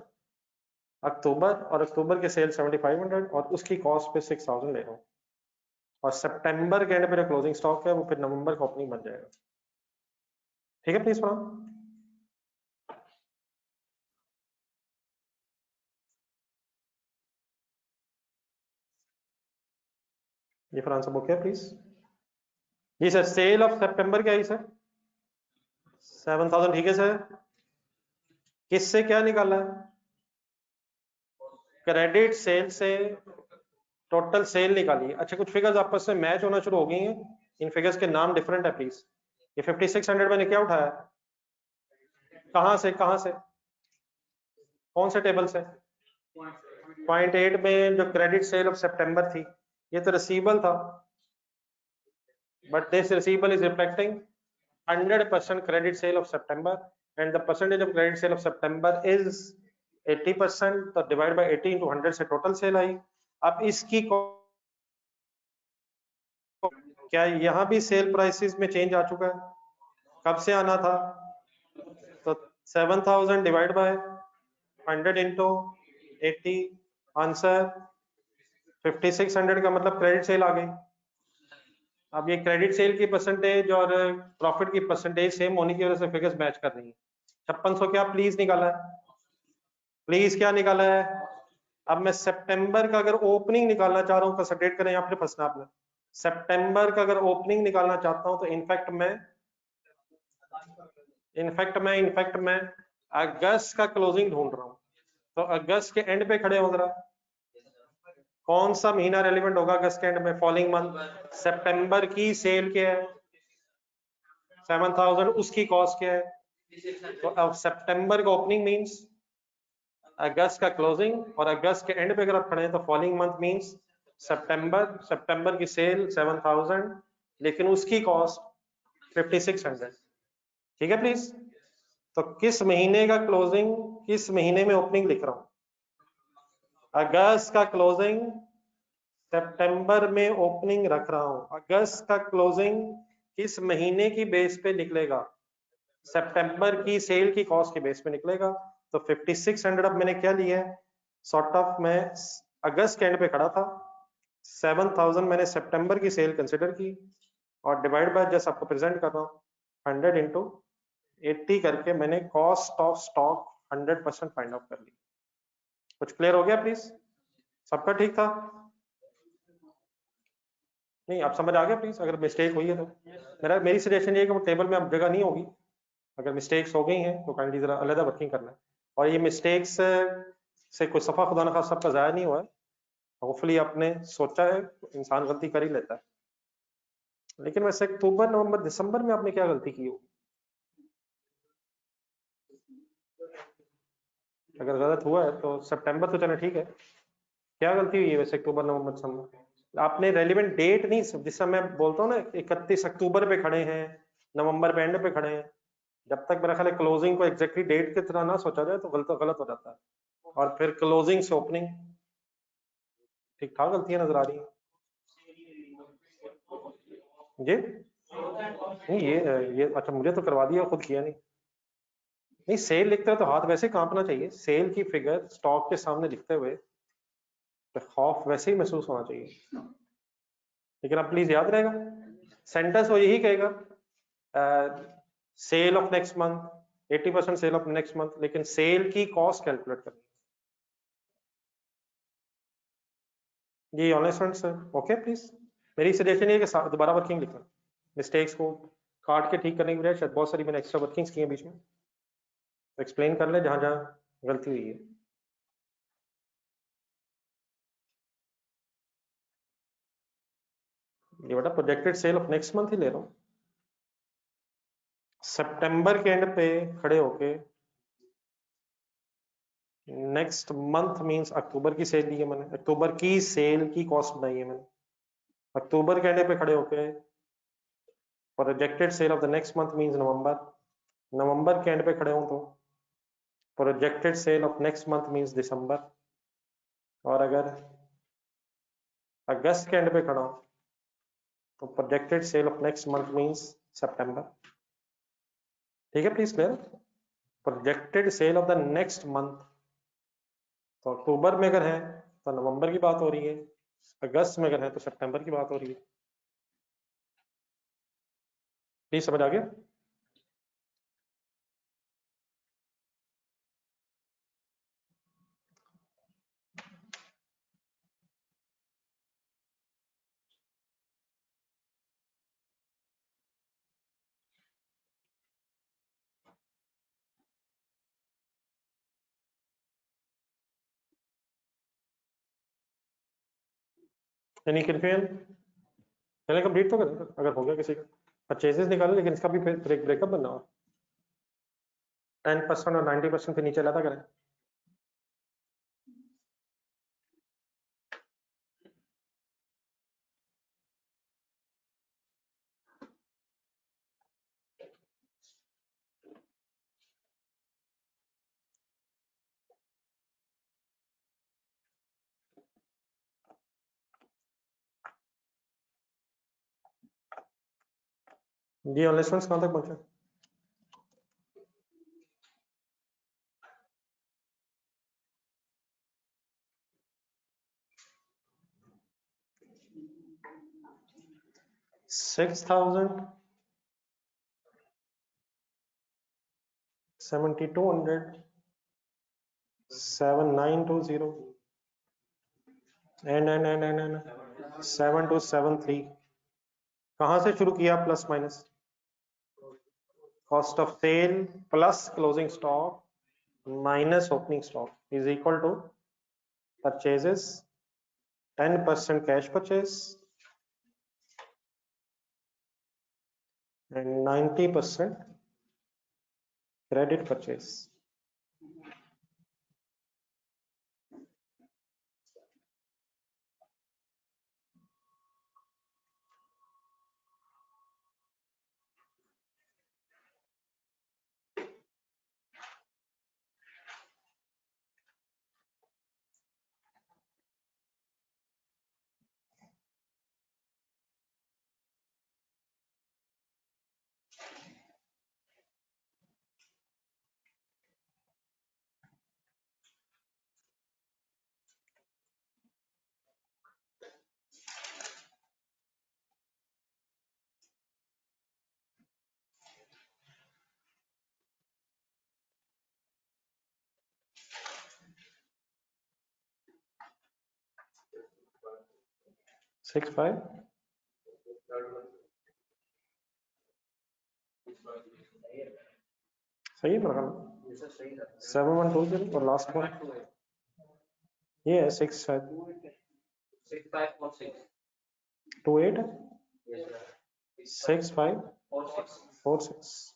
अक्टूबर, और अक्टूबर के सेल 7500 और उसकी कॉस्ट पे 6000 ले रहा हूँ, और सितंबर के एंड पे जो क्लोजिंग स्टॉक है वो फिर नवंबर का ओपनिंग बन जाएगा। ठीक है प्लीज फॉर्म। ये फॉर आंसर बुक है प्लीज। जी सर, सेल ऑफ सितंबर क्या है सर? 7000, ठीक है सर। किससे क्या निकाला है? क्रेडिट सेल से टोटल सेल निकाली है। अच्छा, कुछ फिगर्स आपस में मैच होना शुरू हो गई हैं, इन फिगर्स के नाम डिफरेंट है प्लीज। ये 5600 मैंने क्या उठाया? कहां से कहां से, कौन से टेबल से? 0.8 में जो क्रेडिट सेल ऑफ सितंबर थी, ये तो रिसीवेबल था, but this receivable is reflecting 100% credit sale of September, and the percentage of credit sale of September is 80%, तो डिवाइड बाय 80 into 100 से टोटल सेल आई। अब इसकी क्या यहाँ भी सेल प्राइसेस में चेंज आ चुका है? कब से आना था? तो 7000 डिवाइड बाय 100 into 80, आंसर 5600 का मतलब क्रेडिट सेल आ गई। अब ये क्रेडिट सेल की परसेंटेज और प्रॉफिट की परसेंटेज सेम होने की वजह से फिगर्स मैच कर रही है। 5600 क्या प्लीज निकाला है? प्लीज क्या निकाला है? अब मैं सितंबर का अगर ओपनिंग निकालना चाह रहा हूँ, कंसंट्रेट करें, यहाँ पे फंसना आपने। सितंबर का अगर ओपनिंग निकालना चाहता हूँ तो इनफैक्ट मैं अगस्त का क्लोजिंग ढूंढ रहा हूँ। तो अगस्त के एंड पे खड़े हो जरा, कौन सा महीना रेलिवेंट होगा अगस्त के एंड में? Following month. सितंबर की सेल क्या है? 7000, उसकी कॉस्ट क्या है? तो अब सितंबर का ओपनिंग मींस अगस्त का क्लोजिंग, और अगस्त के एंड पे अगर आप खड़े हैं तो फॉलोइंग मंथ मींस सितंबर की सेल 7000, लेकिन उसकी कॉस्ट 5600। ठीक है प्लीज। तो किस महीने का क्लोजिंग, किस महीने में ओपनिंग लिख रहा हूं? अगस्त का क्लोजिंग सितंबर में ओपनिंग रख रहा हूं। अगस्त का क्लोजिंग किस महीने की बेस पे निकलेगा? सितंबर की सेल की कॉस्ट के बेस पे निकलेगा। तो 5600 अब मैंने क्या लिया है, सॉर्ट ऑफ मैं अगस्त के एंड पे खड़ा था, 7000 मैंने सितंबर की सेल कंसिडर की, और डिवाइड बाय जस्ट आपको प्रेजेंट कर रहा हूँ 100 into 80 करके मैंने cost of stock 100% find out कर ली। कुछ क्लियर हो गया प्लीज? सबका ठीक था? नहीं, आप समझ आ गया प्लीज? अगर मिस्टेक हुई है तो मेरी सजेशन ये है कि वो टेबल में अब जगह नहीं होगी। अगर मिस्टेक्स हो गई हैं तो काइंडली जरा अलग वर्किंग करना है। और ये मिस्टेक्स से कोई सफा खुदा न खास्ता सबका जाया नहीं हुआ है। होपफुली आपने सोचा है, इंसान गलती कर ही लेता है, लेकिन वैसे अक्टूबर नवंबर दिसंबर में आपने क्या गलती की होगी? अगर गलत हुआ है तो सितंबर तो चलो ठीक है, क्या गलती हुई है वैसे अक्टूबर नवंबर दिसंबर? आपने रेलिवेंट डेट नहीं, जिस समय मैं बोलता हूँ ना 31 अक्टूबर पे खड़े हैं, नवंबर पे एंड पे खड़े हैं, जब तक मेरा ख्याल है क्लोजिंग को एग्जैक्टली डेट की तरह ना सोचा जाए तो गलत हो जाता है। और फिर क्लोजिंग से ओपनिंग ठीक ठाक गलतियां नजर आ रही हैं जी। नहीं, ये अच्छा, मुझे तो करवा दिया, खुद किया नहीं। नहीं, सेल लिखते हो तो हाथ वैसे कांपना चाहिए, सेल की फिगर स्टॉक के सामने लिखते हुए तो खौफ वैसे ही महसूस होना चाहिए। लेकिन आप प्लीज याद रहेगा, सेंटेंस वो यही कहेगा, sale of next month 80% sale of next month, लेकिन सेल की कॉस्ट कैलकुलेट करनी। जी online student sir, okay please. मेरी सजेशन ये कि दोबारा वर्किंग लिखना, मिस्टेक्स को काट के ठीक करने के बजाय, शायद बहुत सारी मैंने एक्स्ट्रा वर्किंग्स की हैं बीच में, एक्सप्लेन कर ले जहां जहां गलती हुई है। ये बेटा projected sale of next month ही ले रहा हूँ, सितंबर के एंड पे खड़े होके नेक्स्ट मंथ मींस अक्टूबर की सेल ली है मैंने, अक्टूबर की सेल की कॉस्ट बनाई है मैंने, अक्टूबर के एंड पे खड़े होके projected sale of the next month means नवंबर, नवंबर के एंड पे खड़े हूं तो projected sale of next month means दिसंबर, और अगर अगस्त के एंड पे खड़ा हूं तो projected sale of next month means सितंबर। ठीक है please clear? Projected sale of the next month, तो अक्टूबर में अगर है तो नवंबर की बात हो रही है, अगस्त में अगर है तो सितंबर की बात हो रही है। प्लीज समझ आ गया? Any confusion? पहले कंप्लीट तो करें अगर हो गया किसी का। परचेजेस निकाले, लेकिन इसका भी ब्रेकअप बनना हो, 10% और 90% फिर नीचे लाता करें। जी ऑनलाइन स्टूडेंट्स कहाँ तक पहुंचे? $6,000, 7,200, 7,920 एंड 7,273। कहाँ से शुरू किया? Plus minus cost of sale plus closing stock minus opening stock is equal to purchases 10% cash purchase and 90% credit purchase. Six five. सही है मेरा ख्याल। 7120 और लास्ट वन ये है 6,528 6,546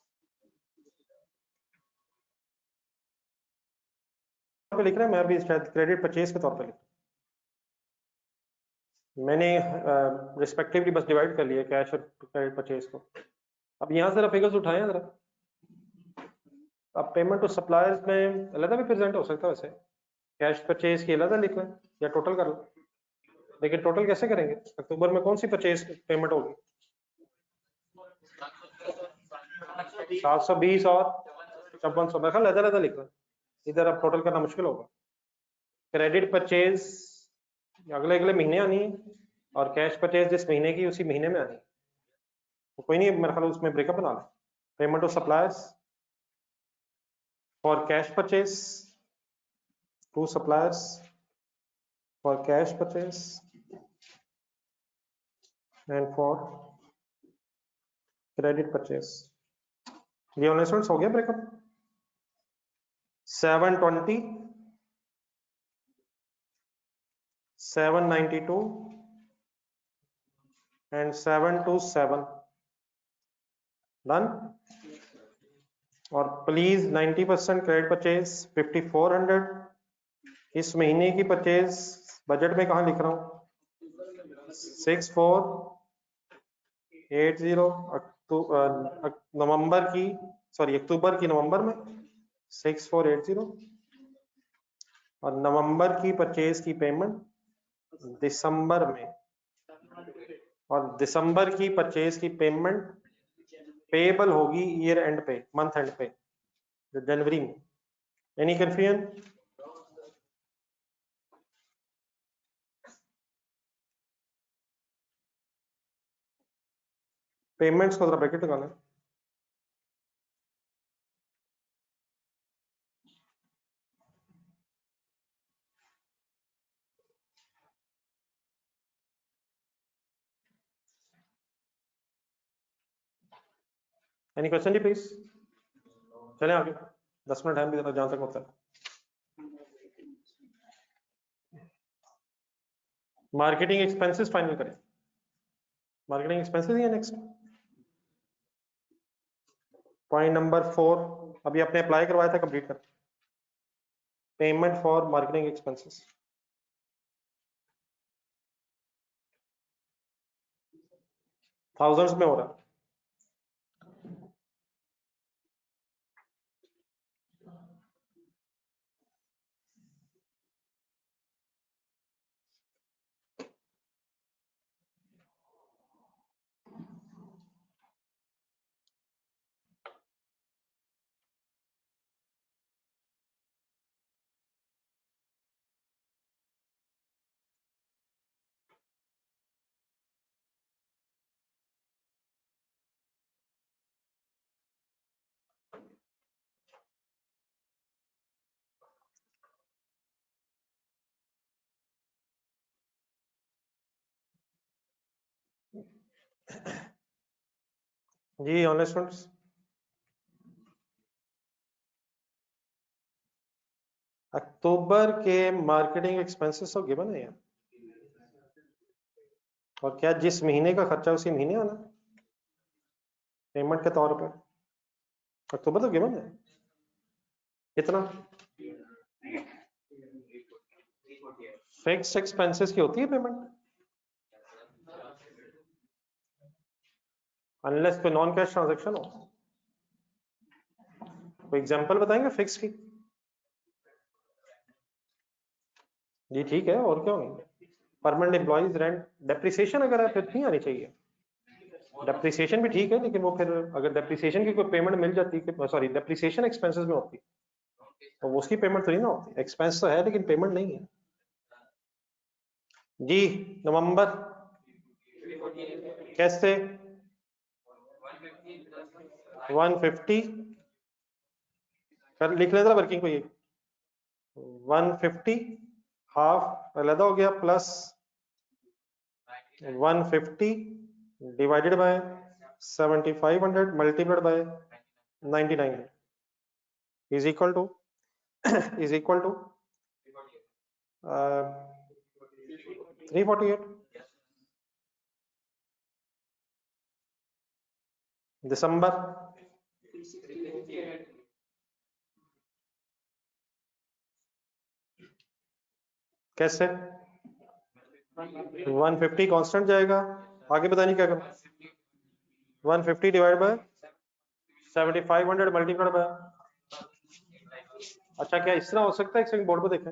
पे लिख रहा है। मैं अभी शायद क्रेडिट परचेज के तौर पे लिख, मैंने रिस्पेक्टिवली बस डिवाइड कर लिया कैश और क्रेडिट परचेज को। अब यहाँ जरा फिगर्स उठाएं जरा। अब पेमेंट टू सप्लायर्स में अलग भी प्रेजेंट हो सकता है वैसे, कैश परचेज की अलग लिख लें या टोटल कर लो, लेकिन टोटल कैसे करेंगे? अक्टूबर में कौन सी परचेज पेमेंट होगी? 720 और 5400 में अलग लिख लें, इधर अब टोटल करना मुश्किल होगा। क्रेडिट परचेज अगले अगले महीने आनी है और कैश परचेज जिस महीने की उसी महीने में आनी है, तो कोई नहीं मेरे ख्याल उसमें ब्रेकअप बना लें। Payment to suppliers for cash purchase to suppliers for cash purchase and for credit purchase. ये ऑनलाइन हो गया ब्रेकअप। 720, 792 and 727 done. और प्लीज 90% क्रेडिट परचेज 5400। इस महीने की परचेज बजट में कहाँ लिख रहा हूँ? 6480 नवंबर की, सॉरी अक्टूबर की नवंबर में 6480 और नवंबर की परचेज की पेमेंट दिसंबर में, और दिसंबर की परचेज की पेमेंट पेएबल होगी ईयर एंड पे, मंथ एंड पे। जनवरी में। Any confusion? पेमेंट्स को जरा ब्रैकेट लगाना है। एनी क्वेश्चन जी प्लीज? चले आगे, 10 मिनट टाइम भी जरा जहां तक होता है। मार्केटिंग एक्सपेंसेस फाइनल करें। मार्केटिंग एक्सपेंसेस ही है नेक्स्ट। पॉइंट नंबर 4 अभी आपने अप्लाई करवाया था, कंप्लीट कर। Payment for marketing expenses. Thousands में हो रहा है। जी ऑनलाइन स्टूडेंट्स, अक्टूबर के मार्केटिंग एक्सपेंसेस तो गिवन है यार, और क्या जिस महीने का खर्चा उसी महीने आना पेमेंट के तौर पर। अक्टूबर तो गिवन है। कितना? फिक्स्ड एक्सपेंसेस की होती है पेमेंट, अनलेस कोई नॉन कैश ट्रांजैक्शन हो। कोई एग्जांपल बताएंगे फिक्स की? जी ठीक है, और क्या होंगे? परमानेंट एम्प्लॉइज, रेंट, डेप्रिसिएशन अगर है फिर नहीं आनी चाहिए। डेप्रिसिएशन भी ठीक है, लेकिन वो फिर अगर डेप्रिसिएशन की कोई पेमेंट मिल जाती है, सॉरी डेप्रिसिएशन एक्सपेंसेस में होती तो उसकी पेमेंट तो नहीं ना होती। एक्सपेंस तो है लेकिन पेमेंट नहीं है। जी नवंबर कैसे? 150 कर लिख लेता वर्किंग को, ये 150 हाफ अलग हो गया plus 150 divided by 7500 multiplied by 99 is equal to is equal to 348। दिसंबर कैसे? 150 कांस्टेंट जाएगा, आगे बतानी क्या करूं? 150 डिवाइड बाय 7500 मल्टीप्लाइड बाय, अच्छा क्या इस तरह हो सकता है? एक सेकंड बोर्ड पे देखें।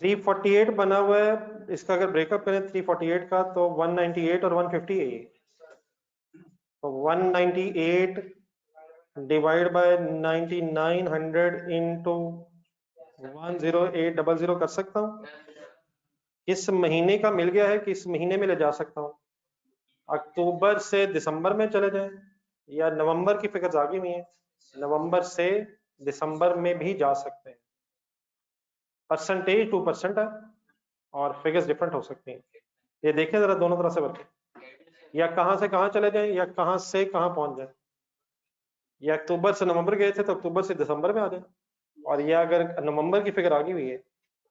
348 बना हुआ है, इसका अगर ब्रेकअप करें 348 का तो 198 और 150 है ये। तो 198 डिवाइड बाय 9900 इंटू 10800 कर सकता हूँ। किस महीने का मिल गया है, किस महीने में ले जा सकता हूँ? अक्टूबर से दिसंबर में चले जाएं, या नवंबर की फिगर्स आगे हुई है, नवंबर से दिसंबर में भी जा सकते हैं। परसेंटेज 2% है और फिगर्स डिफरेंट हो सकती हैं। ये देखें जरा दोनों तरह से वर्क, या कहां से कहां चले जाएं या कहां से कहां पहुंच जाएं। या अक्टूबर से नवंबर गए थे तो अक्टूबर से दिसंबर में आ जाए, और या अगर नवंबर की फिगर आगे हुई है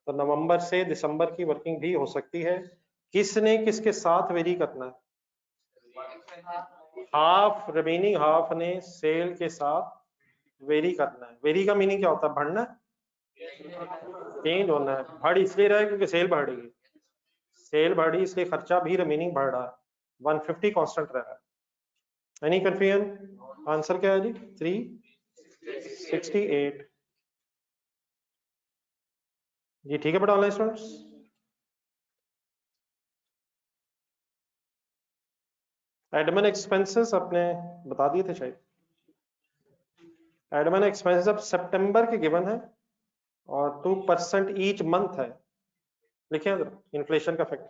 तो नवंबर से दिसंबर की वर्किंग भी हो सकती है। किसने किसके साथ वेरी करना है? हाफ, रिमेनिंग हाफ ने सेल के साथ वेरी करना है। वेरी का मीनिंग क्या होता है? बढ़ना, चेंज होना है। बढ़ इसलिए रहा है क्योंकि सेल बढ़ रही है, सेल बढ़ी इसलिए खर्चा भी रिमेनिंग बढ़ रहा है। 150 कांस्टेंट रह रहा है। Any confusion? आंसर क्या है जी? 368। जी ठीक है बेटा ऑनलाइन स्टूडेंट्स। एडमिन एक्सपेंसेस अपने बता दिए थे शायद। एडमिन एक्सपेंसेस अब सितंबर के गिवन है और 2% ईच मंथ है, लिखिए इन्फ्लेशन का फैक्टर।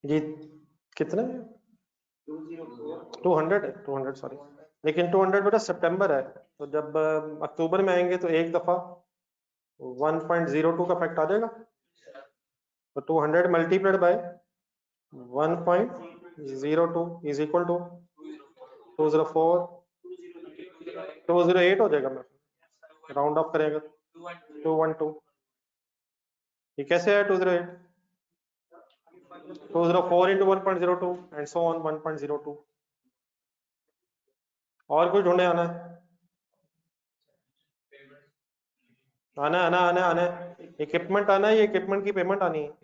ये कितने 200 सॉरी, लेकिन 200 बेटा सितंबर है, तो जब अक्टूबर में आएंगे तो एक दफा 1.02 का फैक्ट आ जाएगा, तो 200 multiplied by 1.02 is equal to 204 208 हो जाएगा। मैं राउंड ऑफ करेगा 212, ये कैसे है 208? 204 into 1.02 and so on 1.02। और कुछ ढूंढे आना है, आना आना आना आना इक्विपमेंट आना है, ये इक्विपमेंट की पेमेंट आनी है,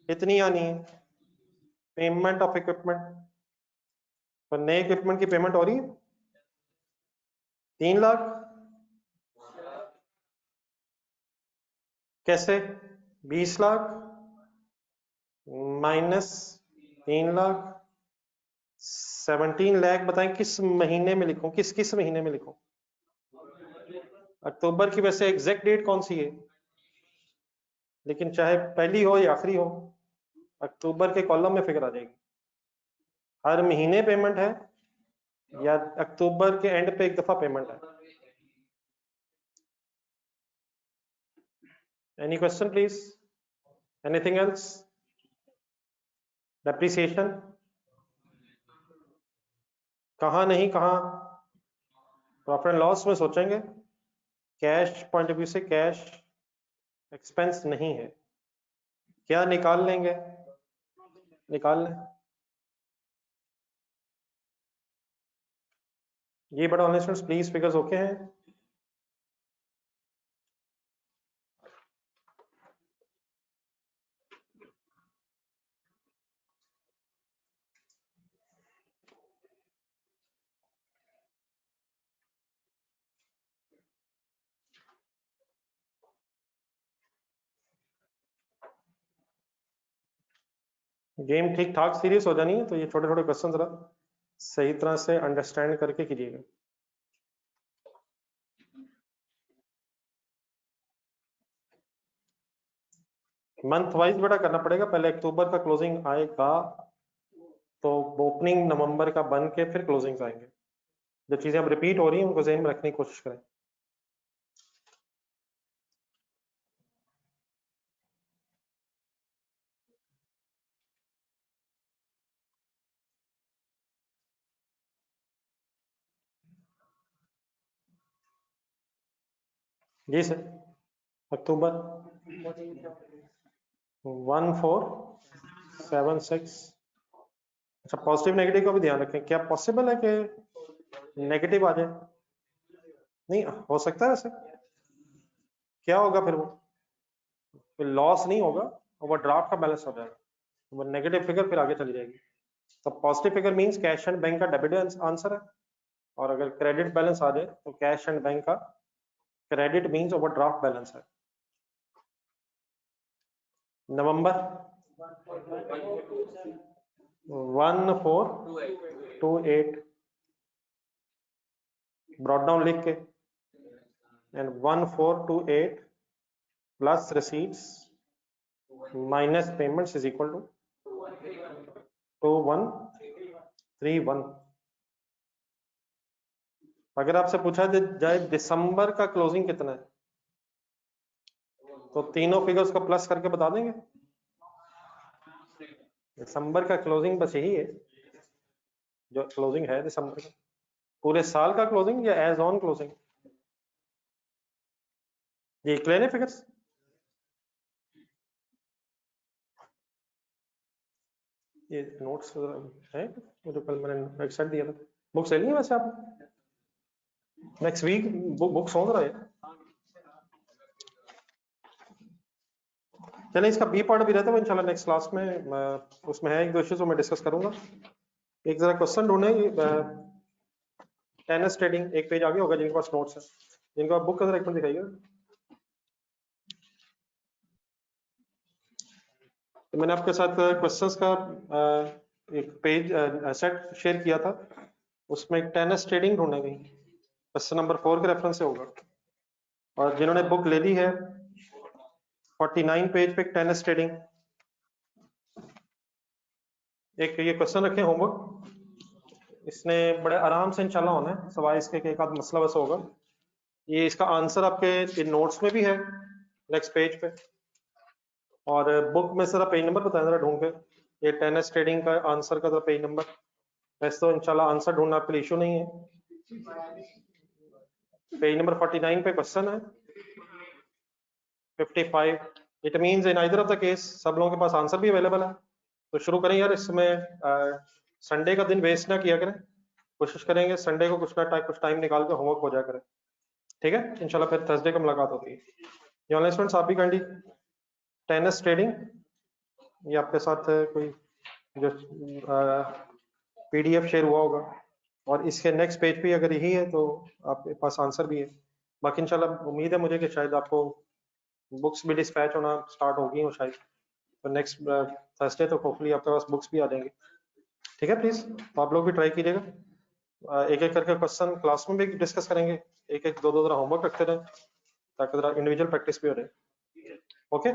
इतनी आनी है पेमेंट ऑफ इक्विपमेंट, पर नए इक्विपमेंट की पेमेंट हो रही है 3 लाख। कैसे 20 लाख माइनस 3 लाख 17 लाख। बताएं किस महीने में लिखूं, किस किस महीने में लिखूं? अक्टूबर की वैसे एग्जैक्ट डेट कौन सी है, लेकिन चाहे पहली हो या आखिरी हो, अक्टूबर के कॉलम में फिगर आ जाएगी। हर महीने पेमेंट है या अक्टूबर के एंड पे एक दफा पेमेंट है? Any question please, anything else? Depreciation कहाँ नहीं, कहाँ प्रॉफिट एंड लॉस में सोचेंगे, कैश पॉइंट ऑफ व्यू से कैश एक्सपेंस नहीं है, क्या निकाल लेंगे? निकाल लें। ये बड़ा online students please figures okay हैं? गेम ठीक ठाक सीरियस हो जानी है, तो ये छोटे छोटे क्वेश्चन जरा सही तरह से अंडरस्टैंड करके कीजिएगा। मंथ वाइज बेटा करना पड़ेगा, पहले अक्टूबर का क्लोजिंग आएगा तो ओपनिंग नवंबर का बन के फिर क्लोजिंग आएंगे। जो चीजें अब रिपीट हो रही हैं उनको ज़हन में रखने की कोशिश करें। जी सर, अक्टूबर 1476। अच्छा, पॉजिटिव नेगेटिव का भी ध्यान रखें, क्या पॉसिबल है कि नेगेटिव आ जाए? नहीं हो सकता है ऐसे, क्या होगा फिर वो लॉस नहीं होगा, वो ड्राफ्ट का बैलेंस हो जाएगा, वो नेगेटिव फिगर फिर आगे चली जाएगी। तो positive figure means cash and bank का डेबिट आंसर है, और अगर क्रेडिट बैलेंस आ जाए तो कैश एंड बैंक का credit means overdraft balance है। नवंबर 1428 ब्रॉट डाउन लिख के, and 1428 plus receipts minus payments is equal to 2131। अगर आपसे पूछा जाए दिसंबर का क्लोजिंग कितना है, तो तीनों फिगर्स को प्लस करके बता देंगे। दिसंबर का क्लोजिंग बस यही है जो क्लोजिंग है दिसंबर का, पूरे साल का क्लोजिंग या एज ऑन क्लोजिंग, ये क्लियर है फिगर्स? ये नोट्स है जो कल मैंने एक सेट दिया था, बुक्स ले ली है वैसे आप? नेक्स्ट वीक बुक सोच रहा है। चलिए इसका बी पार्ट भी रहता है इंशाल्लाह नेक्स्ट क्लास में, उसमें है एक दो इश्यूज जो मैं डिस्कस करूंगा। एक जरा क्वेश्चन ढूंढे, टेनिस ट्रेडिंग एक पेज आगे होगा जिनके पास नोट्स है, जिनको आप बुक का एक मिनट दिखाइएगा। तो मैंने आपके साथ क्वेश्चंस का एक पेज सेट शेयर किया था, उसमें टेनिस ट्रेडिंग ढूंढने गई, क्वेश्चन नंबर 4 के रेफरेंस से होगा। और जिन्होंने बुक ले ली है 49 पेज पे टेनिस ट्रेडिंग, एक ये क्वेश्चन रखे होमवर्क, इसने बड़े आराम से इंशाल्लाह होना है, सवाल इसके एक आध मसला बस होगा। ये इसका आंसर आपके नोट्स में भी है नेक्स्ट पेज पे, और बुक में जरा पेज नंबर बताएं जरा ढूंढ के, ये टेनिस ट्रेडिंग का आंसर का जरा पेज नंबर। वैसे तो इंशाल्लाह आंसर ढूंढना आपके लिए इशू नहीं है। पेज नंबर 49 पे क्वेश्चन है 55। It means in either of the case सब लोगों के पास आंसर भी अवेलेबल है। तो शुरू करें यार, इसमें संडे का दिन वेस्ट ना किया करें, कोशिश करेंगे संडे को कुछ टाइम निकाल के होमवर्क हो जाया करें, ठीक है। इंशाल्लाह फिर थर्सडे को मुलाकात होती है। ये ऑनलाइन स्टूडेंट्स आप भी काइंडली टेनिस ट्रेडिंग, ये आपके साथ कोई जो पीडीएफ शेयर हुआ होगा, और इसके नेक्स्ट पेज पे अगर यही है तो आपके पास आंसर भी है। बाकी इंशाल्लाह उम्मीद है मुझे कि शायद आपको बुक्स भी डिस्पैच होना स्टार्ट होगी हो शायद, तो नेक्स्ट थर्सडे तो होपफुली आपके पास बुक्स भी आ जाएंगे, ठीक है। प्लीज तो आप लोग भी ट्राई कीजिएगा, एक एक करके क्वेश्चन क्लास में भी डिस्कस करेंगे, एक एक दो दो जरा होमवर्क रखते रहें ताकि जरा इंडिविजुअल प्रैक्टिस भी हो रहे। ओके,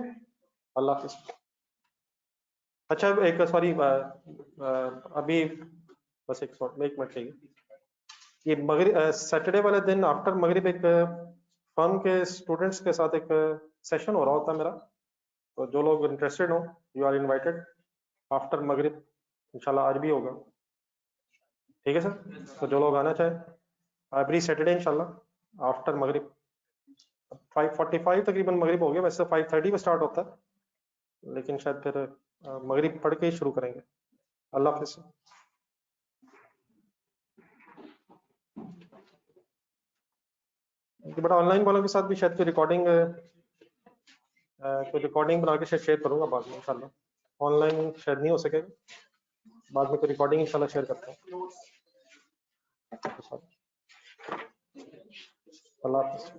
अल्लाह हाफिज। अच्छा एक सॉरी, अभी बस एक मिनट चाहिए। ये मगरिब सैटरडे वाले दिन आफ्टर मगरिब एक फर्म के स्टूडेंट्स के साथ एक सेशन हो रहा होता है मेरा, तो जो लोग इंटरेस्टेड हो यू आर इनवाइटेड आफ्टर मगरिब, इंशाल्लाह आज भी होगा, ठीक है सर। तो जो लोग आना चाहे एवरी सैटरडे इंशाल्लाह आफ्टर मगरिब 5:45 तकरीबन मगरिब हो गया, वैसे 5:30 पे स्टार्ट होता है, लेकिन शायद फिर मगरिब पढ़ के ही शुरू करेंगे। अल्लाह हाफिज। बट ऑनलाइन वालों के साथ भी शायद कोई रिकॉर्डिंग बना के शायद शेयर करूंगा बाद में इंशाल्लाह। ऑनलाइन शायद नहीं हो सकेगा, बाद में कोई रिकॉर्डिंग इंशाल्लाह शेयर करता हूँ। अल्लाह हाफिज।